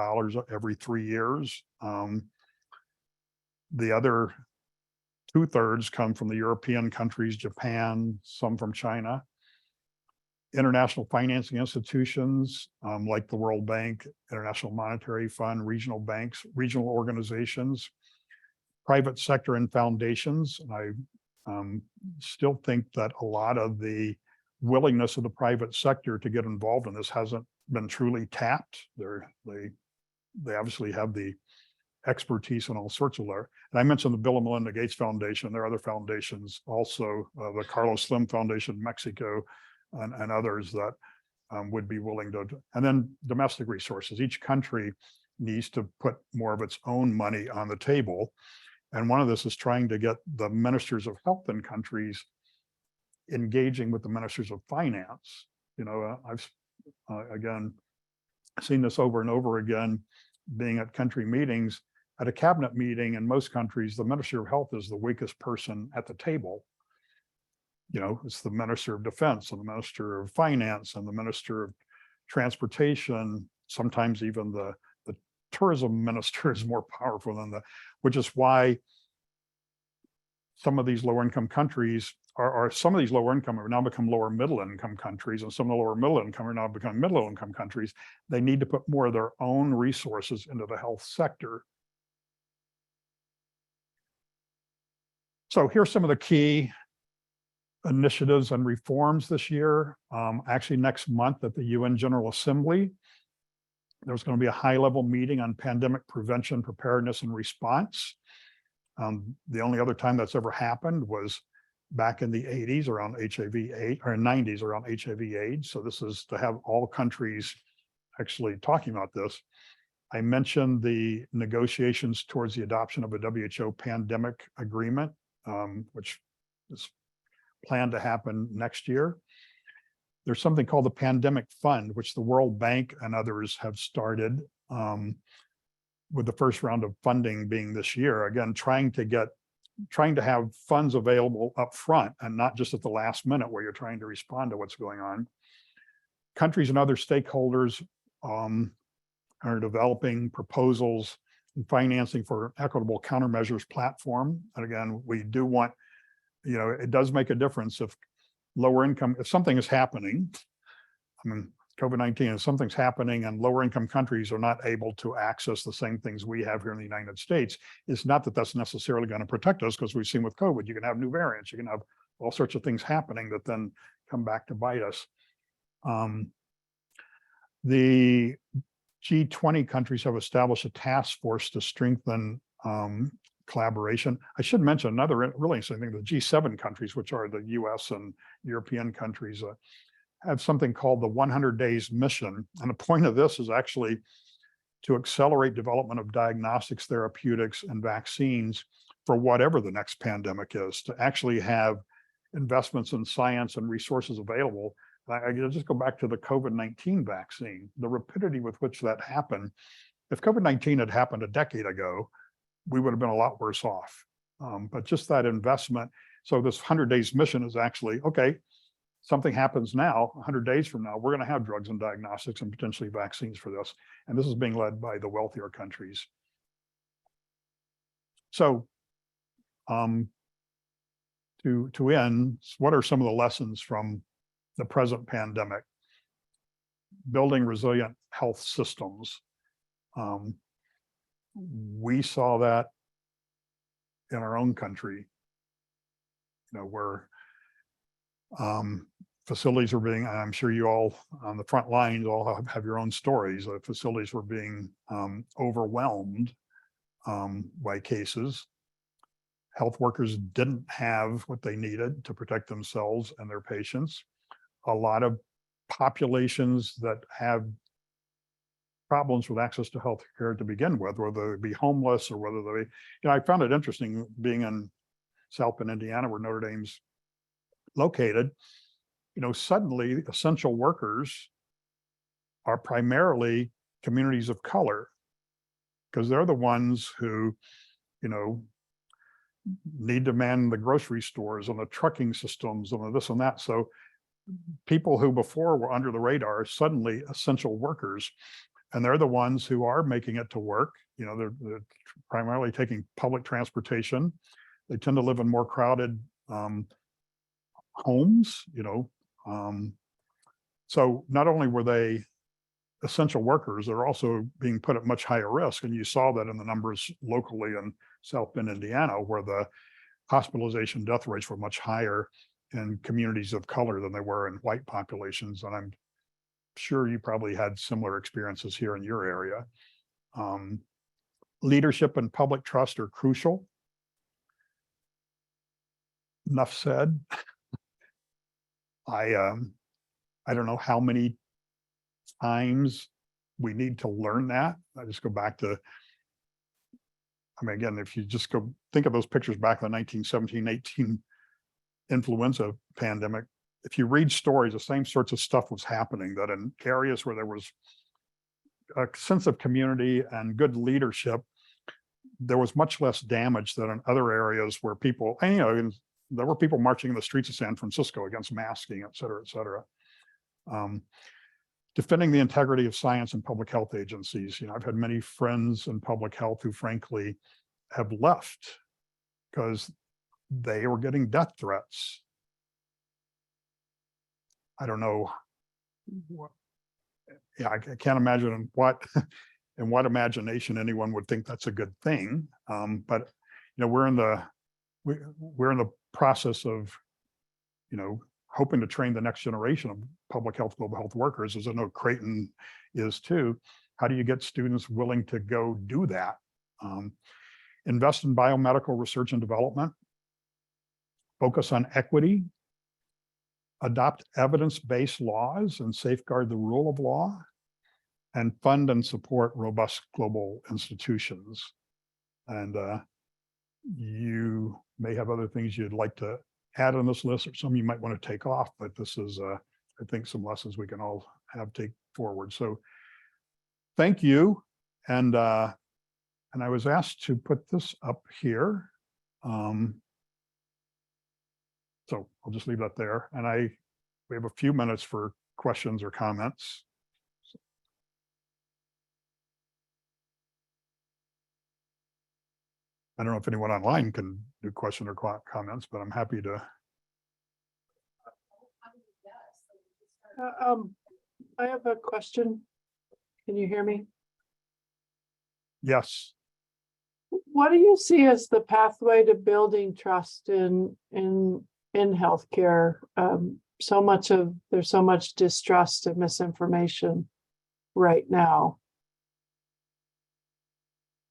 every 3 years. The other 2/3 come from the European countries, Japan, some from China. International financing institutions like the World Bank, International Monetary Fund, regional banks, regional organizations, private sector and foundations. And I still think that a lot of the willingness of the private sector to get involved in this hasn't been truly tapped. They obviously have the expertise and all sorts of layer. And I mentioned the Bill and Melinda Gates Foundation. There are other foundations also, the Carlos Slim Foundation in Mexico, and others that would be willing to. And then domestic resources. Each country needs to put more of its own money on the table. And one of this is trying to get the ministers of health in countries engaging with the ministers of finance. You know, I've again seen this over and over again, being at country meetings. At a cabinet meeting in most countries, the Minister of Health is the weakest person at the table. You know, it's the Minister of Defense and the Minister of Finance and the Minister of Transportation. Sometimes even the tourism minister is more powerful than which is why some of these lower income countries some of these lower income have now become lower middle income countries, and some of the lower middle income are now becoming middle income countries. They need to put more of their own resources into the health sector. So here's some of the key initiatives and reforms this year. Actually, next month at the UN General Assembly, there's going to be a high-level meeting on pandemic prevention, preparedness, and response. The only other time that's ever happened was back in the 80s around HIV/AIDS, or 90s around HIV/AIDS. So this is to have all countries actually talking about this. I mentioned the negotiations towards the adoption of a WHO pandemic agreement, which is planned to happen next year. There's something called the Pandemic Fund, which the World Bank and others have started, with the first round of funding being this year. Again, trying to have funds available up front and not just at the last minute where you're trying to respond to what's going on. Countries and other stakeholders are developing proposals and financing for equitable countermeasures platform. And again, we do want, you know, it does make a difference if lower income, if something is happening, I mean, COVID-19, if something's happening and lower income countries are not able to access the same things we have here in the United States, it's not that that's necessarily going to protect us, because we've seen with COVID, you can have new variants, you can have all sorts of things happening that then come back to bite us. The G20 countries have established a task force to strengthen collaboration. I should mention another really interesting thing, the G7 countries, which are the US and European countries, have something called the 100 Days Mission. And the point of this is actually to accelerate development of diagnostics, therapeutics, and vaccines for whatever the next pandemic is, to actually have investments in science and resources available. I just go back to the COVID-19 vaccine, the rapidity with which that happened. If COVID-19 had happened a decade ago, we would have been a lot worse off. But just that investment. So this 100 Days Mission is actually, okay, something happens now, 100 days from now, we're going to have drugs and diagnostics and potentially vaccines for this. And this is being led by the wealthier countries. So to end, what are some of the lessons from the present pandemic? building resilient health systems. We saw that in our own country, where facilities were being, I'm sure you all on the front lines all have your own stories. Facilities were being overwhelmed by cases. Health workers didn't have what they needed to protect themselves and their patients. A lot of populations that have problems with access to health care to begin with, whether they be homeless or whether they, I found it interesting being in South Bend, Indiana, where Notre Dame's located, suddenly essential workers are primarily communities of color, because they're the ones who, need to man the grocery stores and the trucking systems and the this and that. So people who before were under the radar are suddenly essential workers, and they're the ones who are making it to work. They're primarily taking public transportation. They tend to live in more crowded homes, so not only were they essential workers, they're also being put at much higher risk. And you saw that in the numbers locally in South Bend, Indiana, where the hospitalization death rates were much higher in communities of color than they were in white populations. And I'm sure you probably had similar experiences here in your area. Leadership and public trust are crucial. Enough said. I don't know how many times we need to learn that. I just go back to, again, if you just go think of those pictures back in the 1917-18 influenza pandemic, if you read stories, the same sorts of stuff was happening, that in areas where there was a sense of community and good leadership, there was much less damage than in other areas where people, and, there were people marching in the streets of San Francisco against masking, et cetera, et cetera. Defending the integrity of science and public health agencies. I've had many friends in public health who frankly have left because they were getting death threats. I don't know. I can't imagine in what imagination anyone would think that's a good thing. But we're in the process of hoping to train the next generation of public health, global health workers, as I know Creighton is too. How do you get students willing to go do that? Invest in biomedical research and development, focus on equity, adopt evidence-based laws and safeguard the rule of law, and fund and support robust global institutions. And you may have other things you'd like to add on this list, or some you might want to take off, but this is, I think, some lessons we can all take forward. So thank you. And I was asked to put this up here. So I'll just leave that there. And we have a few minutes for questions or comments. I don't know if anyone online can do question or comments, but I'm happy to. I have a question. Can you hear me? Yes. What do you see as the pathway to building trust in healthcare? There's so much distrust and misinformation right now.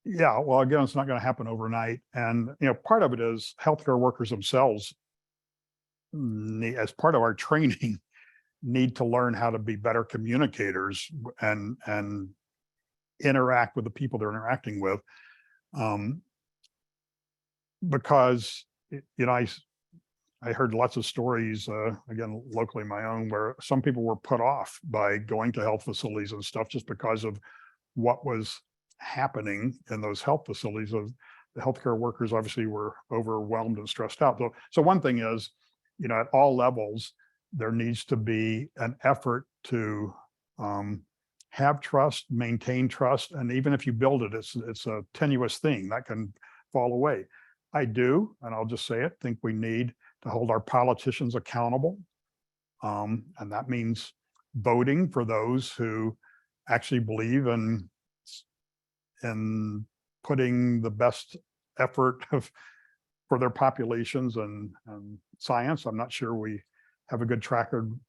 Yeah, well, again, it's not going to happen overnight. And, part of it is healthcare workers themselves, as part of our training, need to learn how to be better communicators and interact with the people they're interacting with. Because, I heard lots of stories, again, locally my own, where some people were put off by going to health facilities and stuff just because of what was happening in those health facilities. The healthcare workers obviously were overwhelmed and stressed out. So one thing is, at all levels, there needs to be an effort to have trust, maintain trust, and even if you build it, it's a tenuous thing that can fall away. I do, and I'll just say it, think we need to hold our politicians accountable, and that means voting for those who actually believe in putting the best effort for their populations and science. I'm not sure we have a good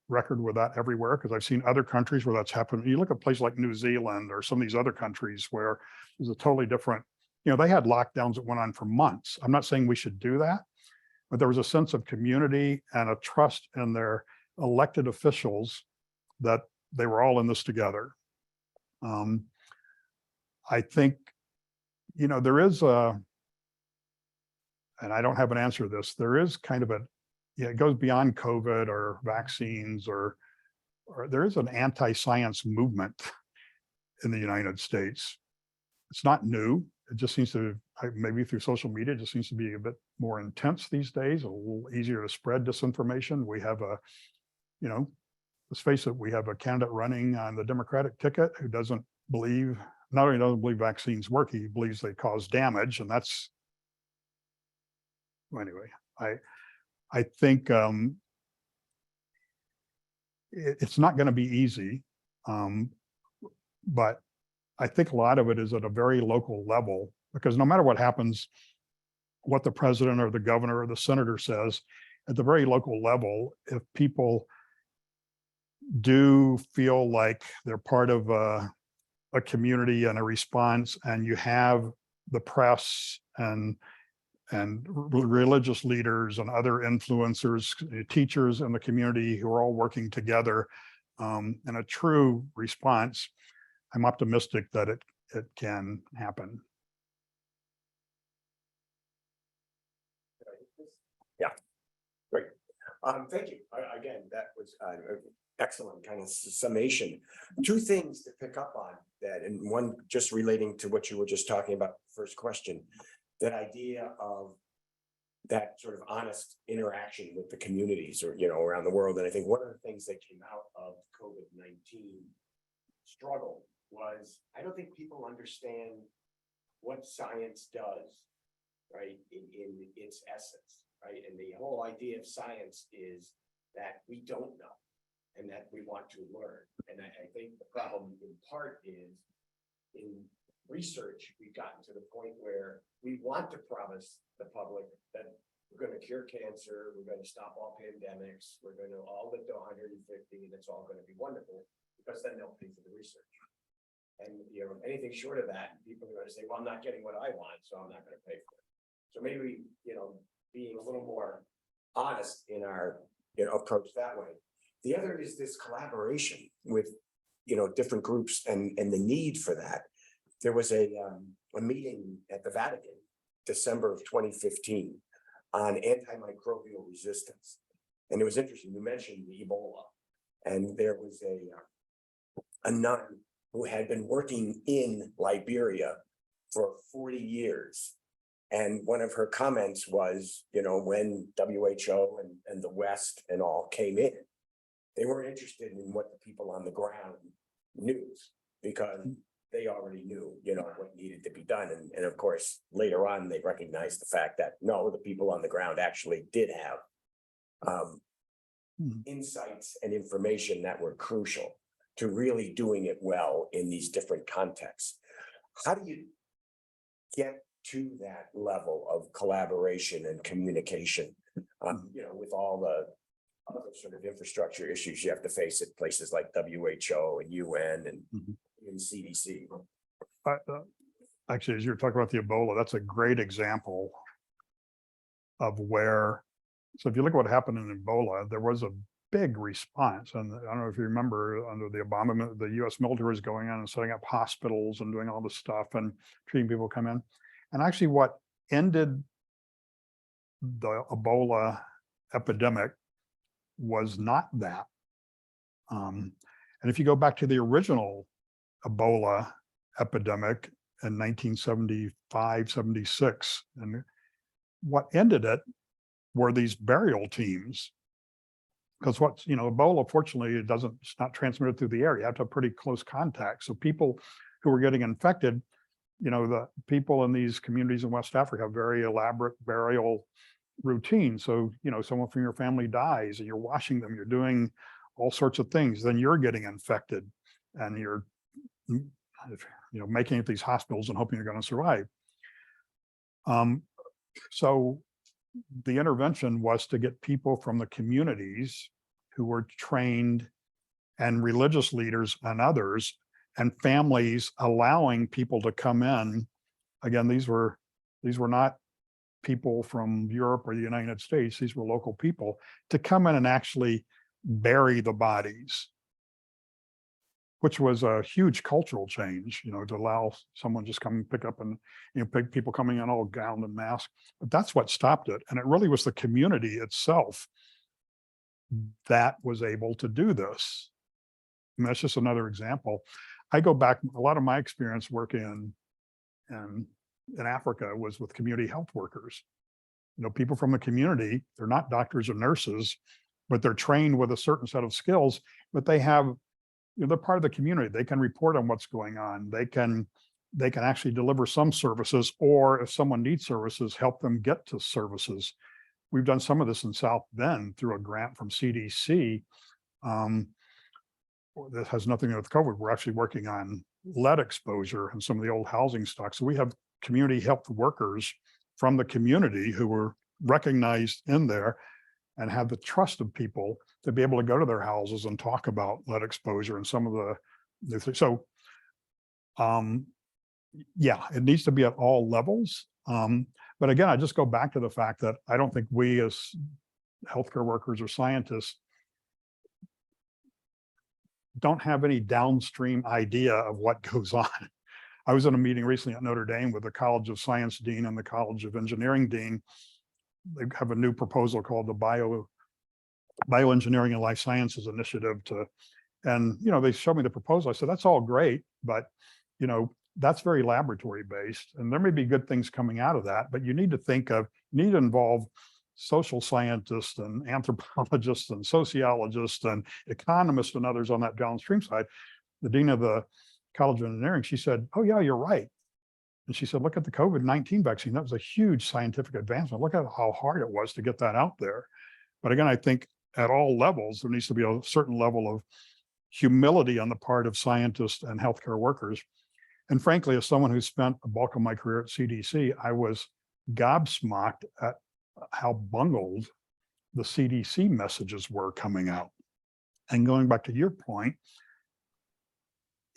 record with that everywhere, because I've seen other countries where that's happened. You look at places like New Zealand or some of these other countries where there's a totally different, they had lockdowns that went on for months. I'm not saying we should do that, but there was a sense of community and a trust in their elected officials that they were all in this together. I think, there is and I don't have an answer to this, there is kind of it goes beyond COVID or vaccines, or there is an anti-science movement in the United States. It's not new. It just seems to, maybe through social media, it just seems to be a bit more intense these days, a little easier to spread disinformation. We have let's face it, we have a candidate running on the Democratic ticket who not only doesn't believe vaccines work, he believes they cause damage. And that's, anyway, I think it's not going to be easy, but I think a lot of it is at a very local level, because no matter what happens, what the president or the governor or the senator says, at the very local level, if people do feel like they're part of a community and a response, and you have the press and religious leaders and other influencers, teachers in the community who are all working together in a true response, I'm optimistic that it can happen. Yeah, great. Thank you. Again, that was excellent kind of summation. Two things to pick up on that, and one just relating to what you were just talking about, first question, that idea of that sort of honest interaction with the communities or, around the world. And I think one of the things that came out of COVID-19 struggle was, I don't think people understand what science does, right, in its essence, right? And the whole idea of science is that we don't know and that we want to learn. And I think the problem in part is in research, we've gotten to the point where we want to promise the public that we're going to cure cancer, we're going to stop all pandemics, we're going to all live to 150, and it's all going to be wonderful, because then they'll pay for the research. And anything short of that, people are going to say, well, I'm not getting what I want, so I'm not going to pay for it. So maybe, being a little more honest in our approach that way. The other is this collaboration with different groups and the need for that. There was a meeting at the Vatican, December of 2015, on antimicrobial resistance. And it was interesting, you mentioned Ebola, and there was a nun who had been working in Liberia for 40 years. And one of her comments was, when WHO and the West and all came in, they weren't interested in what the people on the ground knew, because they already knew, what needed to be done. And of course, later on, they recognized the fact that no, the people on the ground actually did have insights and information that were crucial to really doing it well in these different contexts. How do you get to that level of collaboration and communication, with all the other sort of infrastructure issues you have to face at places like WHO and UN and CDC? Actually, as you're talking about the Ebola, that's a great example of where, so if you look at what happened in Ebola, there was a big response. And I don't know if you remember, under the Obama, the US military was going in and setting up hospitals and doing all this stuff and treating people who come in. And actually what ended the Ebola epidemic was not that. And if you go back to the original Ebola epidemic in 1975, 76, and what ended it were these burial teams. Because Ebola, fortunately, it's not transmitted through the air. You have to have pretty close contact. So people who were getting infected, the people in these communities in West Africa have very elaborate burial routines. So, someone from your family dies and you're washing them, you're doing all sorts of things, then you're getting infected and you're, making it these hospitals and hoping you're going to survive. So the intervention was to get people from the communities who were trained, and religious leaders and others, and families, allowing people to come in. Again, these were not people from Europe or the United States. These were local people to come in and actually bury the bodies, which was a huge cultural change, to allow someone just come and pick up and, people coming in all gowned and masked. But that's what stopped it. And it really was the community itself that was able to do this. And that's just another example. I go back, a lot of my experience working in Africa was with community health workers. People from the community, they're not doctors or nurses, but they're trained with a certain set of skills, but they have, they're part of the community. They can report on what's going on. They can actually deliver some services, or if someone needs services, help them get to services. We've done some of this in South Bend through a grant from CDC. That has nothing to do with COVID. We're actually working on lead exposure and some of the old housing stock. So we have community health workers from the community who were recognized in there and have the trust of people to be able to go to their houses and talk about lead exposure and some of the, so yeah, it needs to be at all levels. But again, I just go back to the fact that I don't think we as healthcare workers or scientists don't have any downstream idea of what goes on. I was in a meeting recently at Notre Dame with the College of Science Dean and the College of Engineering Dean. They have a new proposal called the Bioengineering and Life Sciences Initiative and they showed me the proposal. I said, that's all great, but that's very laboratory based, and there may be good things coming out of that, but you need to involve social scientists and anthropologists and sociologists and economists and others on that downstream side. The dean of the College of Engineering, she said, oh yeah, you're right. And she said, look at the COVID-19 vaccine. That was a huge scientific advancement. Look at how hard it was to get that out there. But again, I think at all levels, there needs to be a certain level of humility on the part of scientists and healthcare workers. And frankly, as someone who spent a bulk of my career at CDC, I was gobsmacked at how bungled the CDC messages were coming out. And going back to your point,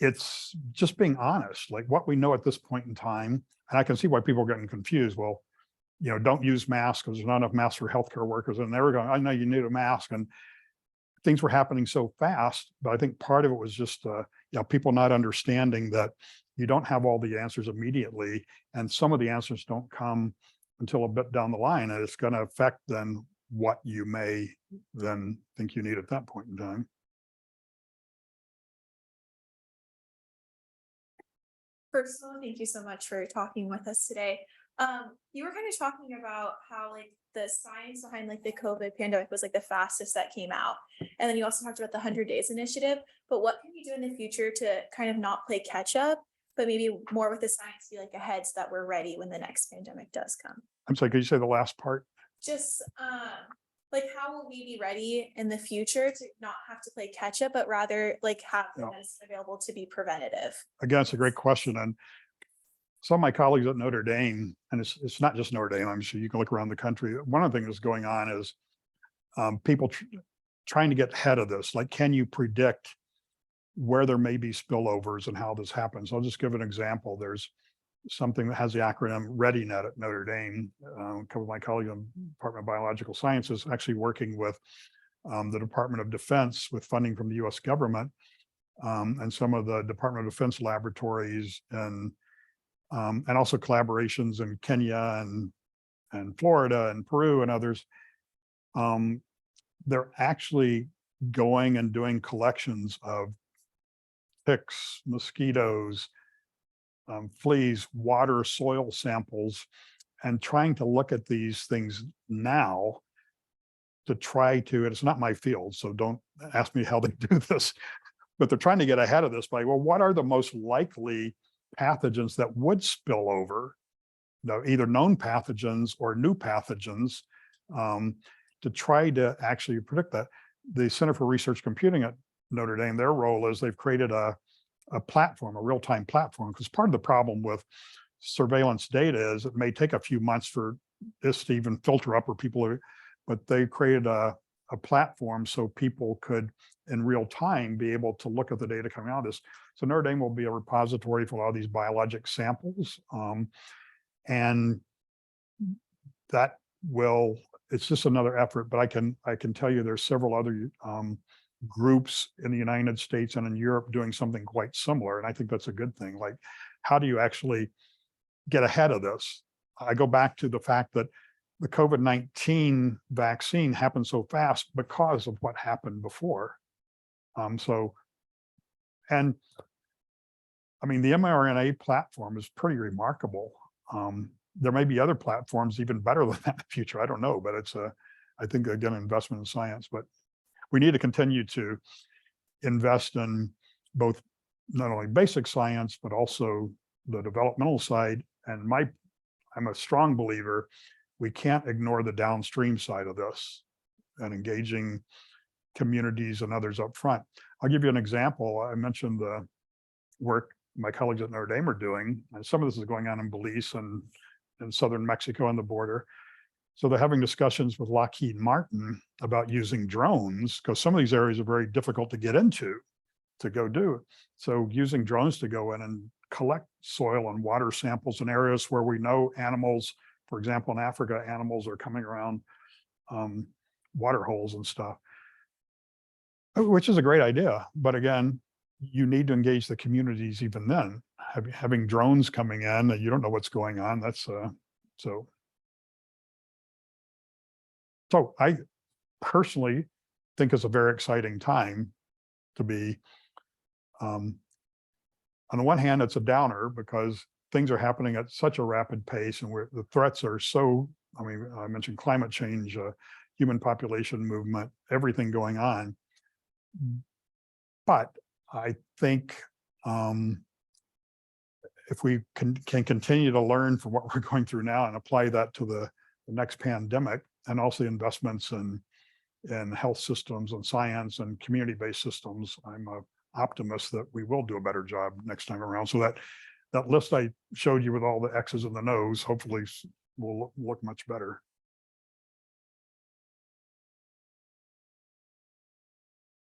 it's just being honest, like what we know at this point in time. And I can see why people are getting confused. Well, don't use masks because there's not enough masks for healthcare workers. And they were going, I know you need a mask. And things were happening so fast. But I think part of it was just people not understanding that you don't have all the answers immediately. And some of the answers don't come until a bit down the line. And it's going to affect then what you may then think you need at that point in time. First of all, thank you so much for talking with us today. You were kind of talking about how the science behind the COVID pandemic was the fastest that came out. And then you also talked about the 100 Days Initiative, but what can you do in the future to kind of not play catch up, but maybe more with the science be ahead so that we're ready when the next pandemic does come? I'm sorry, could you say the last part? Just how will we be ready in the future to not have to play catch up, but rather have the medicine available to be preventative? Again, it's a great question. And some of my colleagues at Notre Dame, and it's not just Notre Dame, I'm sure you can look around the country. One of the things that's going on is people trying to get ahead of this. Can you predict where there may be spillovers and how this happens? I'll just give an example. There's something that has the acronym ReadyNet at Notre Dame. A couple of my colleagues in the Department of Biological Sciences actually working with the Department of Defense with funding from the US government and some of the Department of Defense laboratories and also collaborations in Kenya and Florida and Peru and others. They're actually going and doing collections of ticks, mosquitoes, fleas, water, soil samples, and trying to look at these things now to try to, and it's not my field, so don't ask me how they do this, but they're trying to get ahead of this by, well, what are the most likely pathogens that would spill over, either known pathogens or new pathogens, to try to actually predict that. the Center for Research Computing at Notre Dame, their role is they've created a platform, a real-time platform, because part of the problem with surveillance data is it may take a few months for this to even filter up, or but they created a platform so people could in real time be able to look at the data coming out of this. So Notre Dame will be a repository for all these biologic samples. And that will, it's just another effort, but I can tell you there's several other groups in the United States and in Europe doing something quite similar. And I think that's a good thing. Like, how do you actually get ahead of this? I go back to the fact that the COVID-19 vaccine happened so fast because of what happened before. And I mean, the mRNA platform is pretty remarkable. There may be other platforms even better than that in the future. I don't know, but it's I think, again, investment in science. But we need to continue to invest in both not only basic science, but also the developmental side. And I'm a strong believer, we can't ignore the downstream side of this and engaging communities and others up front. I'll give you an example. I mentioned the work my colleagues at Notre Dame are doing, and some of this is going on in Belize and in southern Mexico on the border. So they're having discussions with Lockheed Martin about using drones, because some of these areas are very difficult to get into to go do. So using drones to go in and collect soil and water samples in areas where we know animals, for example, in Africa, animals are coming around water holes and stuff, which is a great idea. But again, you need to engage the communities even then. Having drones coming in and you don't know what's going on, that's so I personally think it's a very exciting time to be, on the one hand, it's a downer because things are happening at such a rapid pace, and the threats are so, I mean, I mentioned climate change, human population movement, everything going on. But I think if we can continue to learn from what we're going through now and apply that to the next pandemic, and also investments in health systems and science and community-based systems, I'm an optimist that we will do a better job next time around. So that list I showed you with all the X's and the no's, hopefully will look much better.